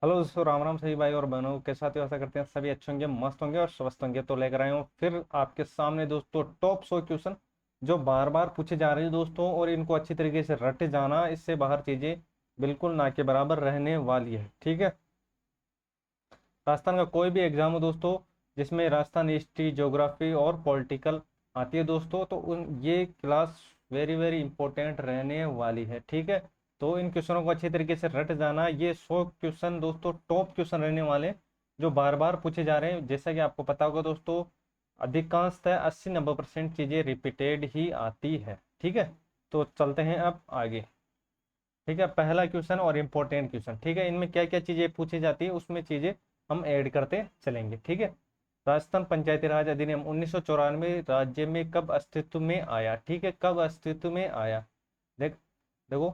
Hello दोस्तों, राम राम सभी भाई और बहनों के साथ आशा करते हैं सभी अच्छे होंगे, मस्त होंगे और स्वस्थ होंगे। तो लेकर आए हूँ फिर आपके सामने दोस्तों टॉप 100 क्वेश्चन जो बार बार पूछे जा रहे हैं दोस्तों, और इनको अच्छी तरीके से रट जाना, इससे बाहर चीजें बिल्कुल ना के बराबर रहने वाली है। ठीक है। राजस्थान का कोई भी एग्जाम हो दोस्तों जिसमें राजस्थान हिस्ट्री, ज्योग्राफी और पॉलिटिकल आती है दोस्तों, तो उन ये क्लास वेरी वेरी इंपॉर्टेंट रहने वाली है। ठीक है। तो इन क्वेश्चनों को अच्छी तरीके से रट जाना। ये 100 क्वेश्चन दोस्तों टॉप क्वेश्चन रहने वाले जो बार बार पूछे जा रहे हैं। जैसा कि आपको पता होगा दोस्तों, अधिकांशतः 80-90% चीजें रिपीटेड ही आती है। ठीक है। तो चलते हैं अब आगे। ठीक है। पहला क्वेश्चन और इम्पोर्टेंट क्वेश्चन। ठीक है। इनमें क्या क्या चीजें पूछी जाती है उसमें चीजें हम ऐड करते चलेंगे। ठीक है। राजस्थान पंचायती राज अधिनियम 1994 राज्य में कब अस्तित्व में आया? ठीक है, कब अस्तित्व में आया? देखो,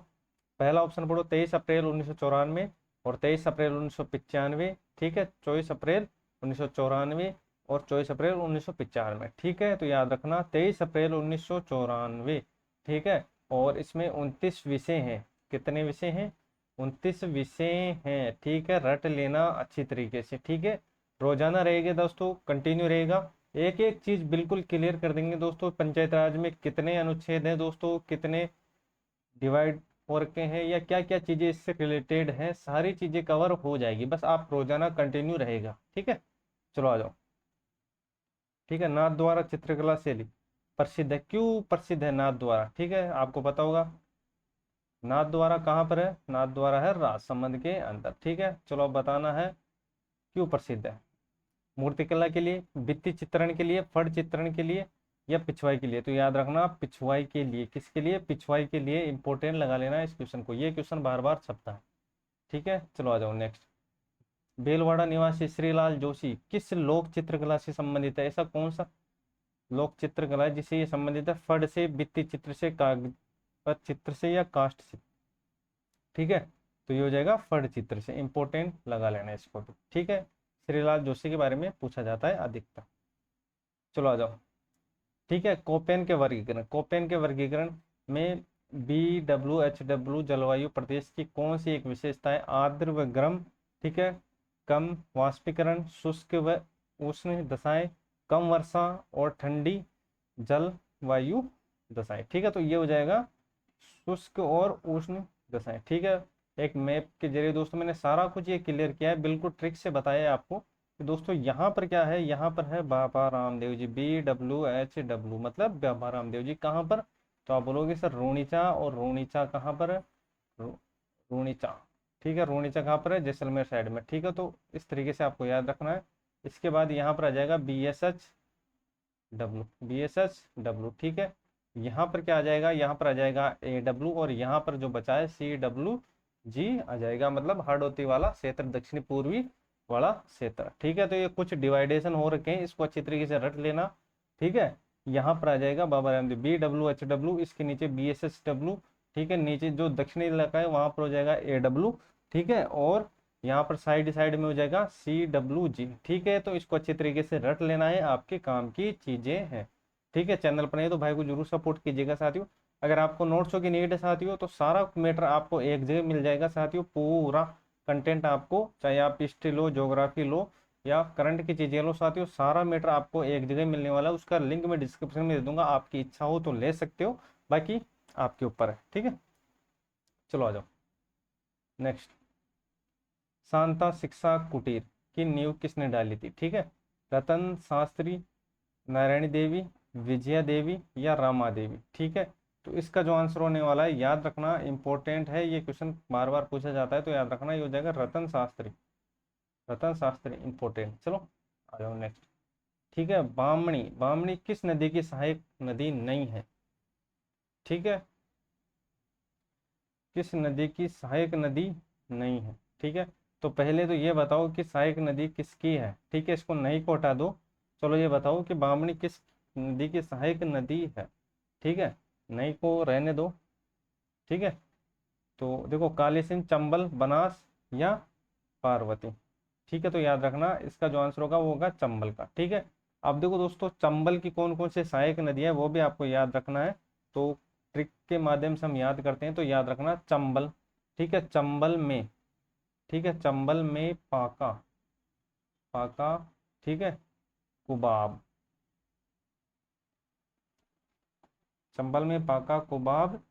पहला ऑप्शन पढ़ो, 23 अप्रैल 1994 और 23 अप्रैल 1995। ठीक है, 24 अप्रैल 1994 और 24 अप्रैल 1995। ठीक है, तो याद रखना 23 अप्रैल 1994। ठीक है। और इसमें 29 विषय हैं। कितने विषय हैं? 29 विषय हैं। ठीक है, रट लेना अच्छी तरीके से। ठीक है। रोजाना रहेगा दोस्तों, कंटिन्यू रहेगा। एक एक चीज बिल्कुल क्लियर कर देंगे दोस्तों। पंचायत राज में कितने अनुच्छेद हैं दोस्तों, कितने डिवाइड हो रखे हैं, या क्या क्या चीजें इससे रिलेटेड हैं, सारी चीजें कवर हो जाएगी। बस आप रोजाना कंटिन्यू रहेगा। ठीक है। चलो आ जाओ। ठीक है। नाथ द्वारा चित्रकला शैली प्रसिद्ध है। क्यों प्रसिद्ध है नाथ द्वारा? ठीक है, आपको पता होगा। नाथ द्वारा कहाँ पर है? नाथ द्वारा है राजसमंद के अंदर। ठीक है। चलो अब बताना है क्यों प्रसिद्ध है। मूर्तिकला के लिए, भित्ति चित्रण के लिए, फट चित्रण के लिए, या पिछवाई के लिए? तो याद रखना पिछवाई के लिए। किसके लिए? पिछवाई के लिए। इंपॉर्टेंट लगा लेना इस क्वेश्चन को, ये क्वेश्चन बार बार छपता है। ठीक है। चलो आ जाओ नेक्स्ट। बेलवाड़ा निवासी श्रीलाल जोशी किस लोक चित्रकला से संबंधित है? ऐसा कौन सा लोक चित्रकला है जिससे ये संबंधित है? फट से, भित्ति चित्र से, कागज पर चित्र से, या कास्ट से? ठीक है, तो ये हो जाएगा फट चित्र से। इंपॉर्टेंट लगा लेना इसको भी। ठीक है। श्रीलाल जोशी के बारे में पूछा जाता है अधिकतर। चलो आ जाओ। ठीक है। कोपेन के वर्गीकरण, कोपेन के वर्गीकरण में BWHW जलवायु प्रदेश की कौन सी एक विशेषता है? आर्द्र व गर्म। ठीक है। कम वाष्पीकरण, शुष्क व उष्ण दशाएं, कम वर्षा और ठंडी जलवायु दशाएं। ठीक है, तो ये हो जाएगा शुष्क और उष्ण दशाएं। ठीक है। एक मैप के जरिए दोस्तों मैंने सारा कुछ ये क्लियर किया है, बिल्कुल ट्रिक से बताया है आपको कि दोस्तों यहाँ पर क्या है। यहाँ पर है बाबा रामदेव जी, BWHW मतलब बाबा रामदेव जी। कहाँ पर? तो आप बोलोगे सर रूणीचा, और रूणीचा कहाँ पर है? रूणीचा। ठीक है, रूणीचा कहाँ पर है? जैसलमेर साइड में। ठीक है, तो इस तरीके से आपको याद रखना है। इसके बाद यहाँ पर आ जाएगा BSH W। ठीक है। यहाँ पर क्या आ जाएगा? यहाँ पर आ जाएगा AW, और यहाँ पर जो बचा है CWG आ जाएगा, मतलब हाड़ौती वाला क्षेत्र, दक्षिणी पूर्वी वाला क्षेत्र। ठीक है, तो ये कुछ डिवाइडेशन हो रखे हैं, इसको अच्छी तरीके से रट लेना। ठीक है। यहाँ पर आ जाएगा बाबा रामदेव BWHW, इसके नीचे BSHW। ठीक है, नीचे जो दक्षिणी इलाका है वहां पर हो जाएगा AW। ठीक है, और यहाँ पर साइड साइड में हो जाएगा CWG। ठीक है, तो इसको अच्छे तरीके से रट लेना है, आपके काम की चीजें हैं। ठीक है। चैनल पर नहीं तो भाई को जरूर सपोर्ट कीजिएगा साथियों। अगर आपको नोट्सों की नीड है साथियों, तो सारा मैटर आपको एक जगह मिल जाएगा साथियों। पूरा कंटेंट आपको, चाहे आप हिस्ट्री लो, ज्योग्राफी लो, या करंट की चीजें लो साथियों, सारा मैटर आपको एक जगह मिलने वाला है। उसका लिंक मैं डिस्क्रिप्शन में दे दूंगा, आपकी इच्छा हो तो ले सकते हो, बाकी आपके ऊपर है। ठीक है। चलो आ जाओ नेक्स्ट। शांता शिक्षा कुटीर की नींव किसने डाली थी? ठीक है, रतन शास्त्री, नारायणी देवी, विजया देवी, या रामा देवी? ठीक है, तो इसका जो आंसर होने वाला है, याद रखना इंपॉर्टेंट है, ये क्वेश्चन बार बार पूछा जाता है, तो याद रखना ये हो जाएगा रतन शास्त्री। रतन शास्त्री इंपॉर्टेंट। चलो आ जाओ नेक्स्ट। ठीक है। बामणी, बामणी किस नदी की सहायक नदी नहीं है? ठीक है, किस नदी की सहायक नदी नहीं है? ठीक है, तो पहले तो ये बताओ कि सहायक नदी किसकी है। ठीक है, इसको नहीं को हटा दो। चलो ये बताओ कि बामणी किस नदी की सहायक नदी है? ठीक है, नहीं को रहने दो। ठीक है, तो देखो काली सिंध, चंबल, बनास, या पार्वती? ठीक है, तो याद रखना इसका जो आंसर होगा वो होगा चंबल का। ठीक है। अब देखो दोस्तों, चंबल की कौन कौन से सहायक नदियां है वो भी आपको याद रखना है। तो ट्रिक के माध्यम से हम याद करते हैं, तो याद रखना चंबल। ठीक है, चंबल में ठीक है, चंबल में पाका, पाका, ठीक है, कुबाब, चंबल में पाका कुबाब,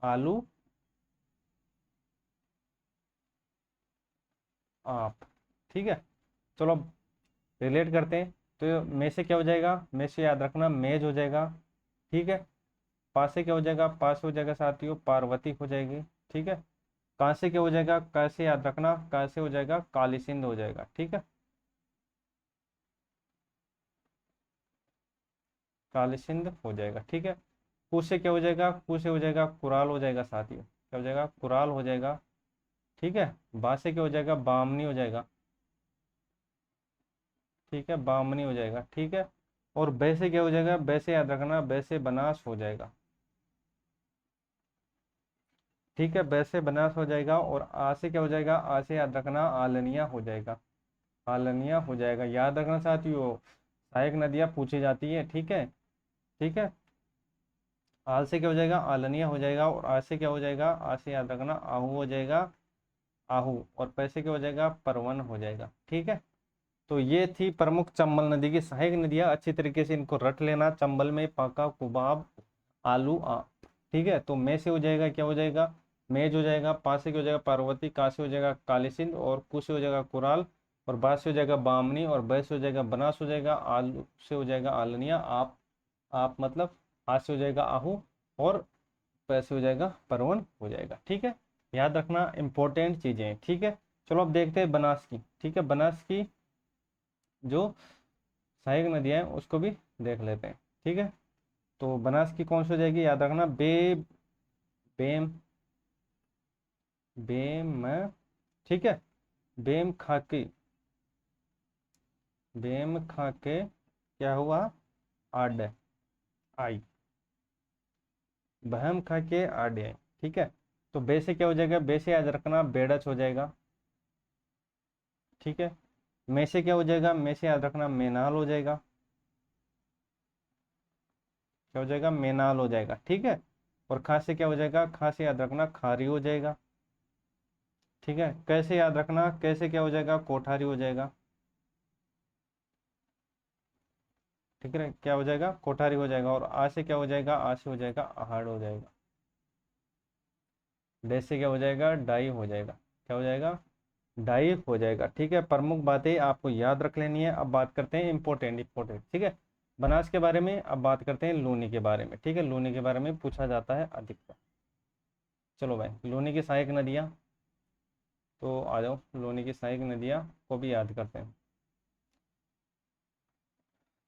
आलू आप। ठीक है, चलो अब रिलेट करते हैं। तो में से क्या हो जाएगा, में से याद रखना मेज हो जाएगा। ठीक है, पा से क्या हो जाएगा, पास हो जाएगा साथियों, पार्वती हो जाएगी। ठीक है, कहाँ से क्या हो जाएगा, कैसे याद रखना, कैसे हो जाएगा, काली सिंध हो जाएगा। ठीक है, काली सिंध हो जाएगा। ठीक है, कु से क्या हो जाएगा, कु से हो जाएगा कुराल हो जाएगा साथियों, क्या हो जाएगा, कुराल हो जाएगा। ठीक है, बा से क्या हो जाएगा, बामनी हो जाएगा। ठीक है, बामनी हो जाएगा। ठीक है, और बै से क्या हो जाएगा, बै से याद रखना, बै से बनास हो जाएगा। ठीक है, बै से बनास हो जाएगा। और आ से क्या हो जाएगा, आ से याद रखना, आलनिया हो जाएगा, आलनिया हो जाएगा। याद रखना साथियों, सहायक नदियां पूछी जाती है। ठीक है, ठीक है, आल से क्या हो जाएगा, आलनिया हो जाएगा। और आ से क्या हो जाएगा, आ से याद रखना, आहू हो जाएगा, आहू। और पै से क्या हो जाएगा, परवन हो जाएगा। ठीक है, तो ये थी प्रमुख चंबल नदी की सहायक नदियां। अच्छी तरीके से इनको रट लेना, चंबल में पाका कुबाब, आलू आ। ठीक है, तो में से हो जाएगा, क्या हो जाएगा, मेज हो जाएगा। पा से क्या हो जाएगा, पार्वती। का से हो जाएगा काली सिंध। और कु से हो जाएगा कुराल। और बा से हो जाएगा बामनी। और बै से हो जाएगा बनास हो जाएगा। आलू से हो जाएगा आलनिया आप मतलब आ से हो जाएगा आहू। और पै से हो जाएगा परवन हो जाएगा। ठीक है, याद रखना इंपॉर्टेंट चीजें हैं। ठीक है, चलो अब देखते हैं बनास की। ठीक है, बनास की जो सहायक नदियां हैं उसको भी देख लेते हैं। ठीक है, तो बनास की कौन सी हो जाएगी, याद रखना, बेम, बेम। ठीक है, बेम खाके, बेम खाके क्या हुआ, आड आई, बहम खाके आड आई। ठीक है, तो बे से क्या हो जाएगा, बे से याद रखना, बेड़च हो जाएगा। ठीक है, में से क्या हो जाएगा, में से याद रखना, मेनाल हो जाएगा। क्या हो जाएगा, मेनाल हो जाएगा। ठीक है, और खा से क्या हो जाएगा, खा से याद रखना, खारी हो जाएगा। ठीक है, कैसे याद रखना, कैसे क्या हो जाएगा, कोठारी हो जाएगा। ठीक है, क्या हो जाएगा, कोठारी हो जाएगा। और आ से क्या हो जाएगा, आ से हो जाएगा आहाड़ हो जाएगा। डे से क्या हो जाएगा, डाई हो जाएगा। क्या हो जाएगा, डाई हो जाएगा। ठीक है, प्रमुख बातें आपको याद रख लेनी है। अब बात करते हैं इंपॉर्टेंट इंपॉर्टेंट। ठीक है, बनास के बारे में। अब बात करते हैं लूनी के बारे में। ठीक है, लूनी के बारे में पूछा जाता है अधिकतर। चलो भाई, लूनी की सहायक नदियाँ, तो आ जाओ, लूनी की सहायक नदियाँ को भी याद करते हैं।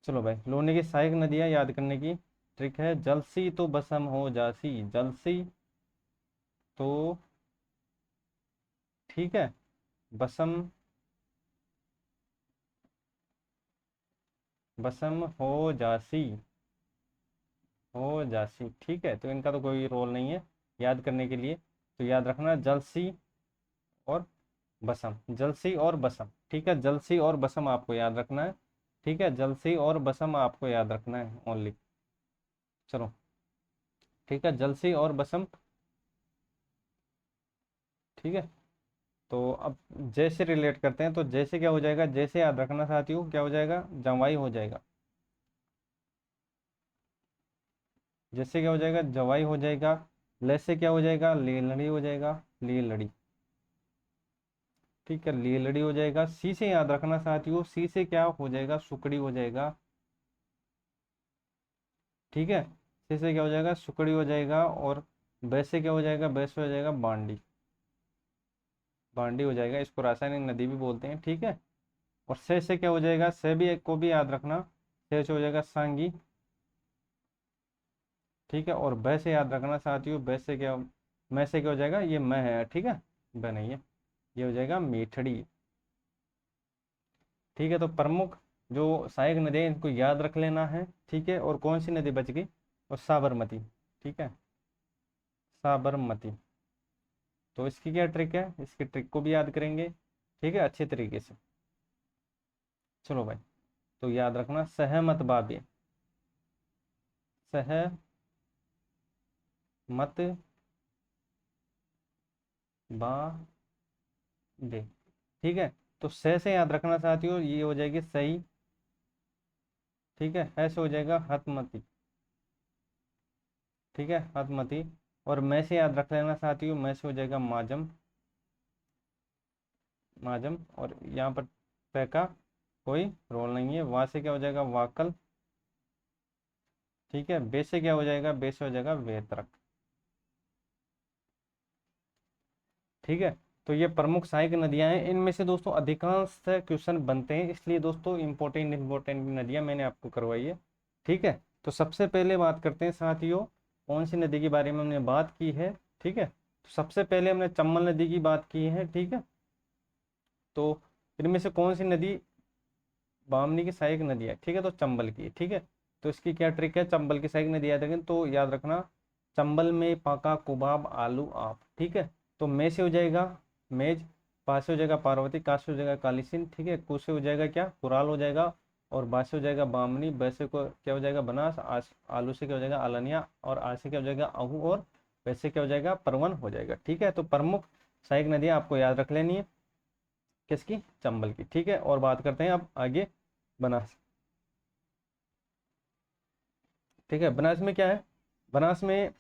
चलो भाई, लूनी की सहायक नदियाँ याद करने की ट्रिक है, जलसी तो बसम हो जासी, जलसी तो, ठीक है, बसम, बसम हो जासी, हो जासी। ठीक है, तो इनका तो कोई रोल नहीं है याद करने के लिए। तो याद रखना जलसी और बसम, जलसी और बसम। ठीक है, जलसी और बसम आपको याद रखना है। ठीक है, जलसी और बसम आपको याद रखना है ओनली। चलो, ठीक है, जलसी और बसम। ठीक है, तो अब जैसे रिलेट करते हैं, तो जैसे क्या हो जाएगा, जैसे याद रखना साथियों, क्या हो जाएगा, जवाई हो जाएगा। जैसे क्या हो जाएगा, जवाई हो जाएगा। ले से क्या हो जाएगा, लीलड़ी हो जाएगा, लीलड़ी। ठीक है, लीलड़ी हो जाएगा। सी से याद रखना साथियों, सी से क्या हो जाएगा, सुकड़ी हो जाएगा। ठीक है, सी से क्या हो जाएगा, सुकड़ी हो जाएगा। और बै से क्या हो जाएगा, बै से हो जाएगा बांडी, बांडी हो जाएगा। इसको रासायनिक नदी भी बोलते हैं। ठीक है, और से क्या हो जाएगा, से भी एक को भी याद रखना, से हो जाएगा सांगी। ठीक है, और बै से याद रखना साथियों, बै से क्या, मैं से क्या हो जाएगा, ये मैं है। ठीक है, बै नहीं है, ये हो जाएगा मीठड़ी। ठीक है, तो प्रमुख जो सहायक नदी है इनको याद रख लेना है। ठीक है, और कौन सी नदी बच गई, और साबरमती। ठीक है, साबरमती। तो इसकी क्या ट्रिक है, इसकी ट्रिक को भी याद करेंगे। ठीक है, अच्छे तरीके से। चलो भाई, तो याद रखना, सहमत बाबे, सहमत बाबे। ठीक है, तो से याद रखना साथियों, ये हो जाएगी सही। ठीक है, ऐसे हो जाएगा हतमती। ठीक है, हतमती। और मैं से याद रख लेना साथियों, मैं से हो जाएगा माजम। माजम। और यहाँ पर तय का कोई रोल नहीं है। वहां से क्या हो जाएगा, वाकल। ठीक है, बे से क्या हो जाएगा, बे से हो जाएगा वेत्रक। ठीक है, तो ये प्रमुख सहायक नदियां हैं। इनमें से दोस्तों अधिकांश क्वेश्चन बनते हैं, इसलिए दोस्तों इंपॉर्टेंट इंपॉर्टेंट नदियां मैंने आपको करवाई है। ठीक है, तो सबसे पहले बात करते हैं साथियों, कौन सी नदी के बारे में हमने बात की है। ठीक है, तो सबसे पहले हमने चंबल नदी की बात की है। ठीक है, तो इनमें से कौन सी नदी बामनी की सहायक नदी है, ठीक है, तो चंबल की। ठीक है, तो इसकी क्या ट्रिक है, चंबल की सहायक नदी याद रखें तो याद रखना, चंबल में पाका कुबाब आलू आप। ठीक है, तो मे से हो जाएगा मेज, पा से हो जाएगा पार्वती, का से हो जाएगा कालीसिंध। ठीक है, कु से हो जाएगा क्या, कुराल हो जाएगा। और बा से हो जाएगा बामनी, ब से को क्या हो जाएगा बनास, आलू से क्या हो जाएगा आलनिया, और आ से क्या हो जाएगा आहू, और वैसे क्या हो जाएगा परवन हो जाएगा। ठीक है, तो प्रमुख सहायक नदियां आपको याद रख लेनी है, किसकी, चंबल की। ठीक है, और बात करते हैं अब आगे बनास। ठीक है, बनास में क्या है, बनास में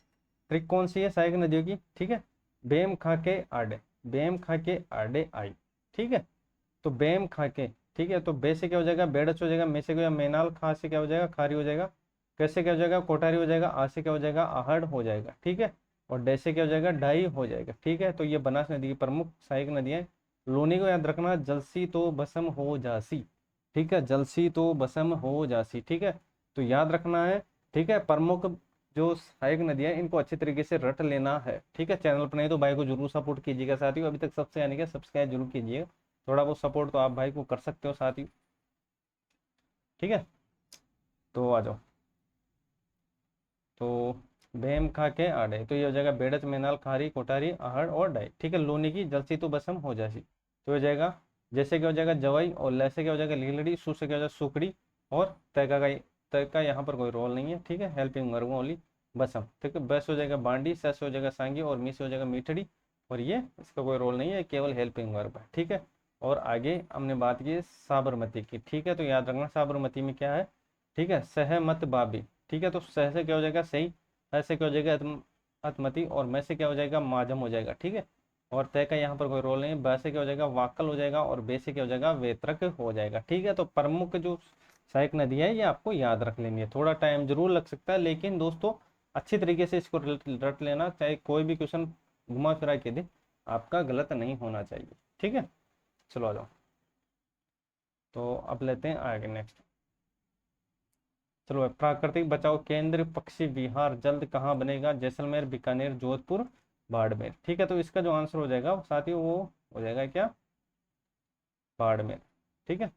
ट्रिक कौन सी है सहायक नदियों की। ठीक है, बेम खा के आडे, बेम खा के आडे आई। ठीक है, तो बेम खा के, ठीक है, तो बे से क्या हो जाएगा बेड़च हो जाएगा, मे से क्या हो जाएगा मेनाल, खा से क्या हो जाएगा खारी हो जाएगा, कैसे क्या हो जाएगा कोठारी हो जाएगा, आ से क्या हो जाएगा आहड़ हो जाएगा। ठीक है, और डे से क्या हो जाएगा डाई हो जाएगा। ठीक है, तो ये बनास नदी की प्रमुख सहायक नदियां हैं। लोनी को याद रखना, जलसी तो बसम हो जासी। ठीक है, जलसी तो बसम हो जासी। ठीक है, तो याद रखना है। ठीक है, प्रमुख जो सहायक नदियां हैं, इनको अच्छे तरीके से रट लेना है। ठीक है, चैनल पर नहीं तो भाई को जरूर सपोर्ट कीजिएगा साथियों, अभी तक सबसे यानी कि सब्सक्राइब जरूर कीजिएगा। थोड़ा बहुत सपोर्ट तो आप भाई को कर सकते हो साथियों। ठीक है, तो आ जाओ। तो भेम खा के आड़े, तो ये हो जाएगा बेड़च मेनाल खारी कोठारी आहड़ और डाई। ठीक है, लोनी की जलसी तो बसम हो जासी, तो हो जाएगा जैसे क्या हो जाएगा जवाई, और लैसे क्या हो जाएगा लीलड़ी, सु से क्या हो जाएगा सुकड़ी, और तय का यहाँ पर कोई रोल नहीं है। ठीक है, हेल्पिंग वर्ग ओनली बसम। ठीक है, बस हो जाएगा बांडी, सस हो जाएगा सांगी, और मी से हो जाएगा मीठड़ी, और ये इसका कोई रोल नहीं है, केवल हेल्पिंग वर्ब है। ठीक है, और आगे हमने बात की साबरमती की। ठीक है, तो याद रखना साबरमती में क्या है। ठीक है, सहमत बाबी। ठीक है, तो सह से क्या हो जाएगा सही, ऐसे क्या हो जाएगा अतमति, और मैं से क्या हो जाएगा माजम हो जाएगा। ठीक है, और तय का यहाँ पर कोई रोल नहीं है, ब से क्या हो जाएगा वाकल हो जाएगा, और बे से क्या हो जाएगा वेत्रक हो जाएगा। ठीक है, तो प्रमुख जो सहायक नदी है ये आपको याद रख लेनी है, थोड़ा टाइम जरूर लग सकता है, लेकिन दोस्तों अच्छी तरीके से इसको रट लेना, चाहे कोई भी क्वेश्चन घुमा फिरा के दे, आपका गलत नहीं होना चाहिए। ठीक है, चलो आ जाओ। तो अब लेते हैं आगे नेक्स्ट। चलो भाई, प्राकृतिक बचाओ केंद्र पक्षी विहार जल्द कहाँ बनेगा, जैसलमेर बीकानेर जोधपुर बाड़मेर। ठीक है, तो इसका जो आंसर हो जाएगा साथियों वो हो जाएगा क्या, बाड़मेर। ठीक है,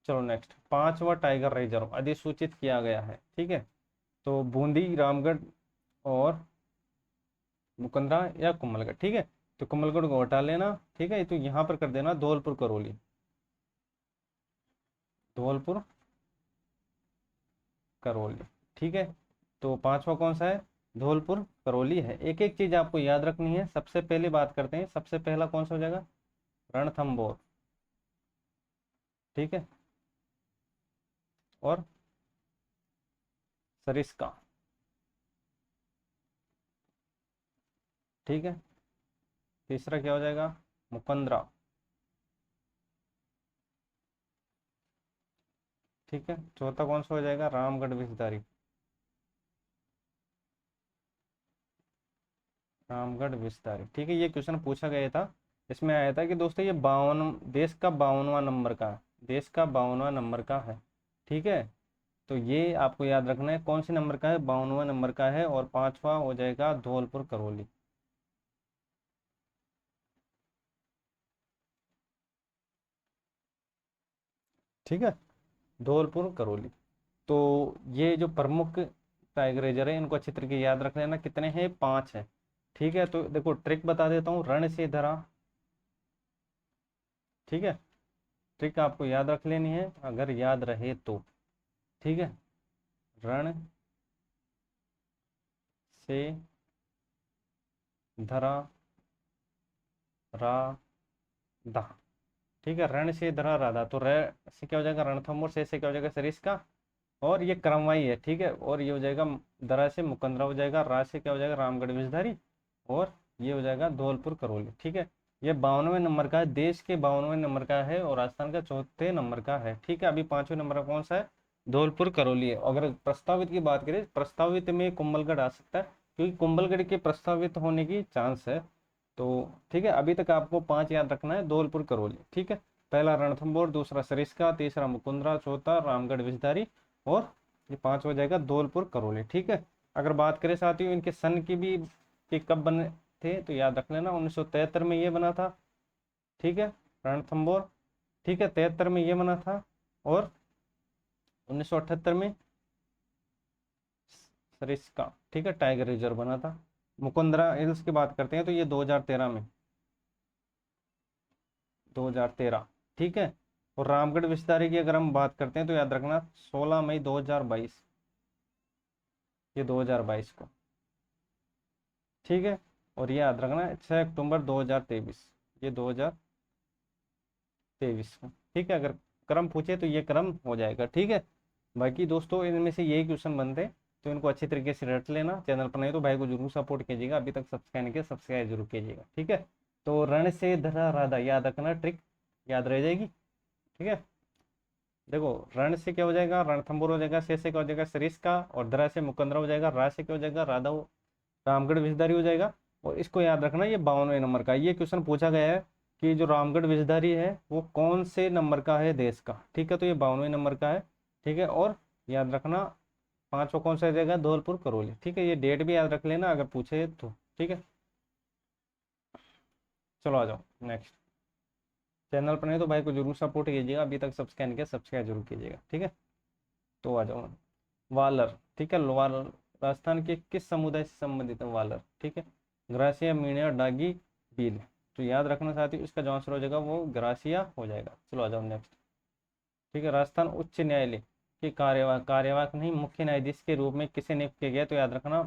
चलो नेक्स्ट, पांचवा टाइगर रिजर्व अधिसूचित किया गया है। ठीक है, तो बूंदी रामगढ़ और मुकंदरा या कुंभलगढ़। ठीक है, तो कुंभलगढ़ को हटा लेना। ठीक है, तो यहाँ पर कर देना धौलपुर करौली, धौलपुर करौली। ठीक है, तो पांचवा कौन सा है, धौलपुर करौली है। एक एक चीज आपको याद रखनी है। सबसे पहले बात करते हैं, सबसे पहला कौन सा हो जाएगा, रणथंबोर। ठीक है, और सरिस्का। ठीक है, तीसरा क्या हो जाएगा, मुकंदरा। ठीक है, चौथा कौन सा हो जाएगा, रामगढ़ विषधारी, रामगढ़ विस्तार। ठीक है, ये क्वेश्चन पूछा गया था, इसमें आया था कि दोस्तों ये 52 देश का 52वां नंबर का है, देश का 52वां नंबर का है। ठीक है, तो ये आपको याद रखना है कौन से नंबर का है, 52वां नंबर का है, और पांचवा हो जाएगा धौलपुर करौली। ठीक है, धौलपुर करौली। तो ये जो प्रमुख टाइगर रिजर्व है इनको अच्छी तरीके याद रख लेना, कितने हैं, पांच है। ठीक है, तो देखो ट्रिक बता देता हूँ, रण से धरा। ठीक है, ट्रिक आपको याद रख लेनी है अगर याद रहे तो। ठीक है, रण से धरा रा दा। ठीक है, रण से धरा राधा, तो र से क्या हो जाएगा रणथंभौर, से क्या हो जाएगा सरिस्का, और ये क्रमवाई है। ठीक है, और ये हो जाएगा दरा से मुकंदरा हो जाएगा, रा से क्या हो जाएगा रामगढ़ विषधारी, और ये हो जाएगा धौलपुर करौली। ठीक है, ये 52वें नंबर का है, देश के 52वें नंबर का है, और राजस्थान का 4थे नंबर का है। ठीक है, अभी 5वें नंबर का कौन सा है, धौलपुर करौली है। अगर प्रस्तावित की बात करें, प्रस्तावित में कुंभलगढ़ आ सकता है, क्योंकि कुंभलगढ़ के प्रस्तावित होने की चांस है। तो ठीक है, अभी तक आपको 5 याद रखना है, धौलपुर करौली। ठीक है, पहला रणथंभौर, दूसरा सरिस्का, तीसरा मुकुंदरा, चौथा रामगढ़ विषधारी, और ये 5 हो जाएगा धौलपुर करौली। ठीक है, अगर बात करें साथियों इनके सन की भी कि कब बने थे, तो याद रख लेना 1973 में ये बना था। ठीक है, रणथंभौर। ठीक है, 73 में ये बना था, और 1978 में सरिस्का, ठीक है, टाइगर रिजर्व बना था। मुकुंदरा हिल्स की बात करते हैं तो ये 2013 में, 2013। ठीक है, और रामगढ़ विस्तारी की अगर हम बात करते हैं तो याद रखना 16 मई 2022, ये 2022 को। ठीक है, और ये याद रखना 6 अक्टूबर 2023, ये 2023 को। ठीक है, अगर क्रम पूछे तो ये क्रम हो जाएगा। ठीक है, बाकी दोस्तों इनमें से यही क्वेश्चन बनते हैं, तो इनको अच्छी तरीके से रट लेना। चैनल पर नहीं तो भाई को जरूर सपोर्ट कीजिएगा, अभी तक सब्सक्राइब नहीं किया सब्सक्राइब जरूर कीजिएगा। ठीक है, तो रण से धरा राधा याद रखना, ट्रिक याद रह जाएगी। ठीक है, देखो रण से क्या हो जाएगा रणथंभौर हो जाएगा, से क्या हो जाएगा सरिस्का, और धरा से मुकंदरा हो जाएगा, रा से क्या हो जाएगा राधा रामगढ़ विषधारी हो जाएगा। और इसको याद रखना ये 52वें नंबर का, ये क्वेश्चन पूछा गया है कि जो रामगढ़ विषधारी है वो कौन से नंबर का है देश का। ठीक है, तो ये 52वें नंबर का है। ठीक है, और याद रखना 5वां कौन सा जाएगा धौलपुर करौली। ठीक है, ये डेट भी याद रख लेना अगर पूछे तो। ठीक है, चलो आ जाओ नेक्स्ट। चैनल पर नहीं तो भाई को जरूर सपोर्ट कीजिएगा, अभी तक सब्सक्राइब नहीं किया सब्सक्राइब जरूर कीजिएगा। ठीक है, तो आ जाओ वालर। ठीक है, वालर राजस्थान के किस समुदाय से संबंधित है वालर। ठीक है, ग्रासिया, मीणा, डागी, भील। तो याद रखना साथियों इसका जो आंसर हो जाएगा वो ग्रासिया हो जाएगा। चलो आ जाओ नेक्स्ट। ठीक है, राजस्थान उच्च न्यायालय के कार्यवाहक नहीं मुख्य न्यायाधीश के रूप में किसे नियुक्त किया गया, तो याद रखना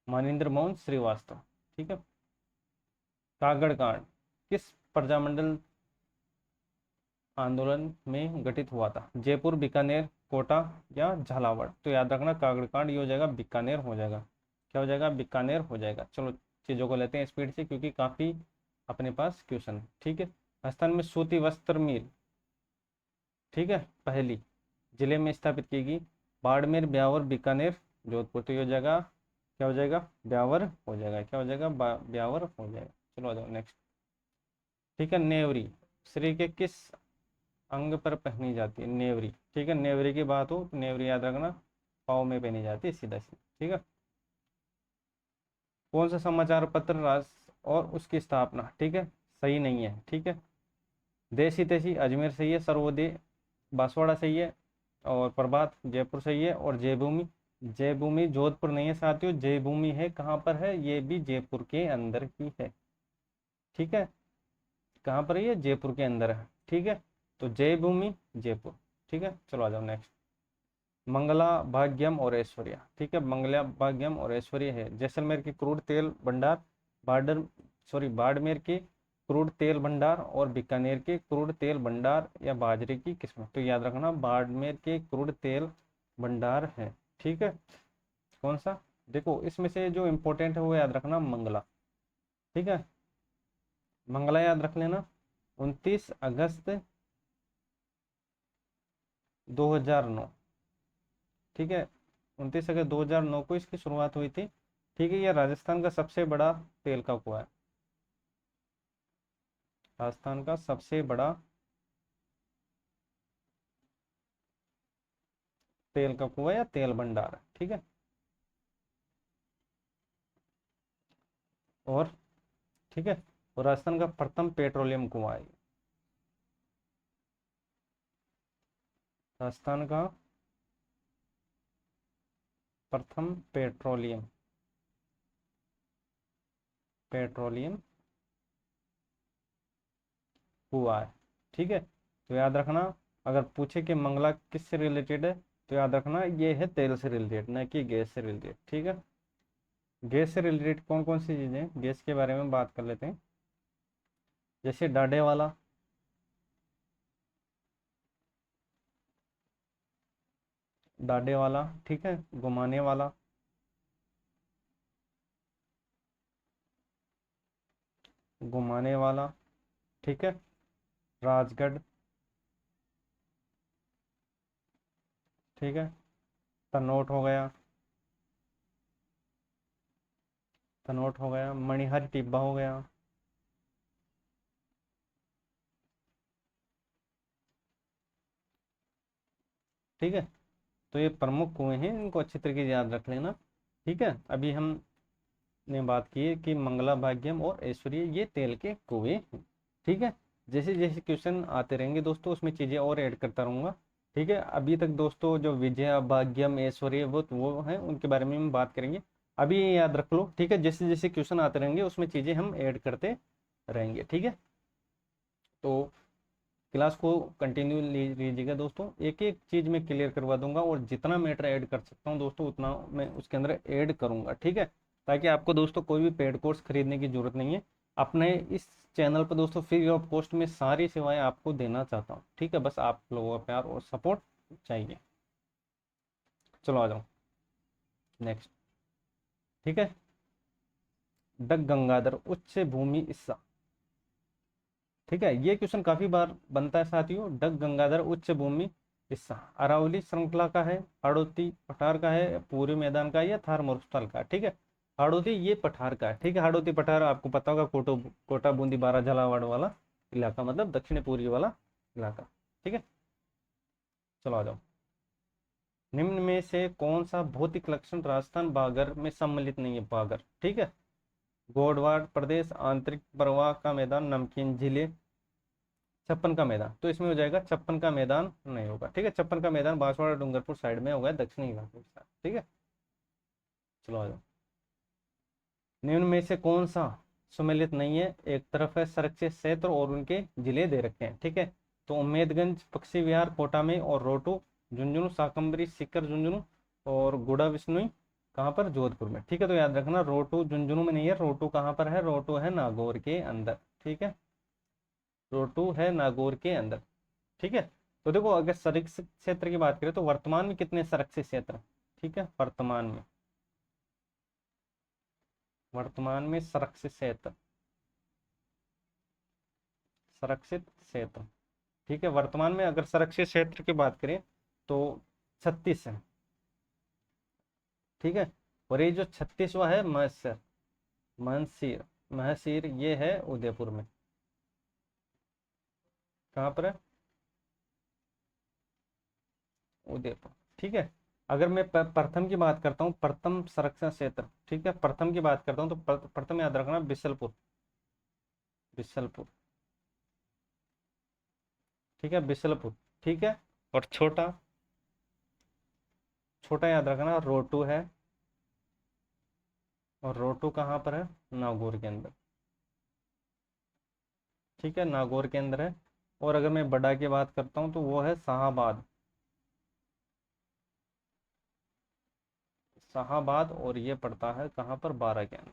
मनिंद्र मोहन श्रीवास्तव। ठीक है, कागड़ कांड किस प्रजामंडल आंदोलन में गठित हुआ था, जयपुर, बीकानेर, कोटा या झालावाड़। तो याद रखना कागड़ कांड ये हो जाएगा बीकानेर हो जाएगा। क्या हो जाएगा बीकानेर हो जाएगा। चलो चीज़ों को लेते हैं स्पीड से क्योंकि काफ़ी अपने पास क्वेश्चन। ठीक है, राजस्थान में सूती वस्त्र मिल, ठीक है, पहली जिले में स्थापित की गई, बाड़मेर, ब्यावर, बीकानेर, जोधपुर। तो ये हो जाएगा क्या हो जाएगा ब्यावर हो जाएगा। क्या हो जाएगा ब्यावर हो जाएगा। चलो आ जाओ नेक्स्ट। ठीक है, नेवरी शरीर के किस अंग पर पहनी जाती है नेवरी। ठीक है, नेवरी की बात हो तो नेवरी याद रखना पाँव में पहनी जाती है सीधा सीधा। ठीक है, कौन सा समाचार पत्र राष्ट्र और उसकी स्थापना, ठीक है, सही नहीं है। ठीक है, देसी तेसी अजमेर सही है, सर्वोदय बांसवाड़ा सही है, और प्रभात जयपुर सही है, और जयभूमि जयभूमि जोधपुर नहीं है साथियों, जयभूमि है कहाँ पर है, ये भी जयपुर के अंदर ही है। ठीक है, कहाँ पर है ये जयपुर के अंदर है। ठीक है, तो जयभूमि जयपुर। ठीक है, चलो आ जाओ नेक्स्ट। मंगला, भाग्यम और ऐश्वर्या। ठीक है, मंगला, भाग्यम और ऐश्वर्या है जैसलमेर के क्रूड तेल भंडार, बाड़मेर के क्रूड तेल भंडार, और बीकानेर के क्रूड तेल भंडार या बाजरे की किस्म। तो याद रखना बाड़मेर के क्रूड तेल भंडार है। ठीक है, कौन सा देखो इसमें से जो इम्पोर्टेंट है वो याद रखना मंगला। ठीक है, मंगला याद रख लेना 29 अगस्त 2009। ठीक है, 29 अगस्त 2009 को इसकी शुरुआत हुई थी। ठीक है, यह राजस्थान का सबसे बड़ा तेल का कुआं है, राजस्थान का सबसे बड़ा तेल का कुआं या तेल भंडार है। ठीक है, और ठीक है, और राजस्थान का प्रथम पेट्रोलियम कुआं है, राजस्थान का प्रथम पेट्रोलियम पेट्रोलियम कुआं है। ठीक है, तो याद रखना अगर पूछे कि मंगला किससे रिलेटेड है तो याद रखना ये है तेल से रिलेटेड न कि गैस से रिलेटेड। ठीक है, गैस से रिलेटेड कौन कौन सी चीजें गैस के बारे में बात कर लेते हैं। जैसे डाडे वाला, डाडे वाला, ठीक है, घुमाने वाला, घुमाने वाला, ठीक है, राजगढ़, ठीक है, तनोट हो गया, तनोट हो गया, मणिहारी टिब्बा हो गया, ठीक है। तो ये प्रमुख कुएं हैं, इनको अच्छी तरीके से याद रख लेना, ठीक है। अभी हमने बात की है कि मंगला भाग्यम और ऐश्वर्य ये तेल के कुएं हैं, ठीक है। जैसे जैसे क्वेश्चन आते रहेंगे दोस्तों, उसमें चीज़ें और ऐड करता रहूंगा, ठीक है। अभी तक दोस्तों जो विजया, भाग्यम, ऐश्वर्य वो हैं, उनके बारे में हम बात करेंगे। अभी ये याद रख लो, ठीक है। जैसे जैसे क्वेश्चन आते रहेंगे उसमें चीज़ें हम ऐड करते रहेंगे, ठीक है। तो क्लास को कंटिन्यू लीजिएगा दोस्तों, एक एक चीज़ मैं क्लियर करवा दूंगा, और जितना मैटर ऐड कर सकता हूँ दोस्तों उतना मैं उसके अंदर ऐड करूंगा, ठीक है। ताकि आपको दोस्तों कोई भी पेड कोर्स खरीदने की जरूरत नहीं है। अपने इस चैनल पर दोस्तों फ्री ऑफ कॉस्ट में सारी सेवाएं आपको देना चाहता हूँ, ठीक है। बस आप लोगों का प्यार और सपोर्ट चाहिए। चलो आ जाओ नेक्स्ट, ठीक है। डग गंगाधर उच्च भूमि ईसा, ठीक है। ये क्वेश्चन काफी बार बनता है साथियों। डग गंगाधर उच्च भूमि हिस्सा अरावली श्रृंखला का है, हाड़ौती पठार का है, पूर्वी मैदान का है, या थार मरुस्थल का, ठीक है। हाड़ौती ये पठार का है, ठीक है। हाड़ौती पठार आपको पता होगा, कोटा बूंदी बारा झालावाड़ वाला इलाका, मतलब दक्षिण पूर्वी वाला इलाका, ठीक है। चलो आ जाओ। निम्न में से कौन सा भौतिक लक्षण राजस्थान बागर में सम्मिलित नहीं है? बागर, ठीक है। गोडवाड़ प्रदेश, आंतरिक प्रवाह का मैदान, नमकीन झीलें, छप्पन का मैदान। तो इसमें हो जाएगा छप्पन का मैदान नहीं होगा, ठीक है। छप्पन का मैदान बांसवाड़ा डूंगरपुर साइड में होगा, दक्षिणी इलाके के साथ, ठीक है। चलो आ जाओ। निम्न में से कौन सा सुमेलित नहीं है? एक तरफ है संरक्षित क्षेत्र और उनके जिले दे रखे हैं, ठीक है। तो उम्मेदगंज, पक्षी विहार कोटा में, और रोटू, झुंझुनू, शाकंभरी, सीकर, झुंझुनू, और गुड़ा विष्णुई कहाँ पर? जोधपुर में, ठीक है। तो याद रखना रोटू झुंझुनू में नहीं है, रोटू कहाँ पर है? रोटू है नागौर के अंदर, ठीक है। रोटू है नागौर के अंदर, ठीक है। तो देखो, अगर संरक्षित क्षेत्र की बात करें तो वर्तमान में कितने संरक्षित क्षेत्र, ठीक है, वर्तमान में, वर्तमान में संरक्षित क्षेत्र, संरक्षित क्षेत्र, ठीक है। वर्तमान में अगर संरक्षित क्षेत्र की बात करें तो 36 है, ठीक है। और ये जो 36वां है महसर, महसीर, महसीर ये है उदयपुर में, कहाँ पर है? उदयपुर, ठीक है। अगर मैं प्रथम की बात करता हूँ, प्रथम संरक्षण क्षेत्र, ठीक है, प्रथम की बात करता हूँ तो प्रथम याद रखना बिशलपुर, बिशलपुर, ठीक है, बिशलपुर, ठीक है। और छोटा, छोटा याद रखना रोटू है, और रोटू कहाँ पर है? नागौर के अंदर, ठीक है, नागौर के अंदर है। और अगर मैं बड़ा की बात करता हूँ तो वो है शाहाबाद, शाहाबाद, और ये पड़ता है कहाँ पर? बारह के अंदर,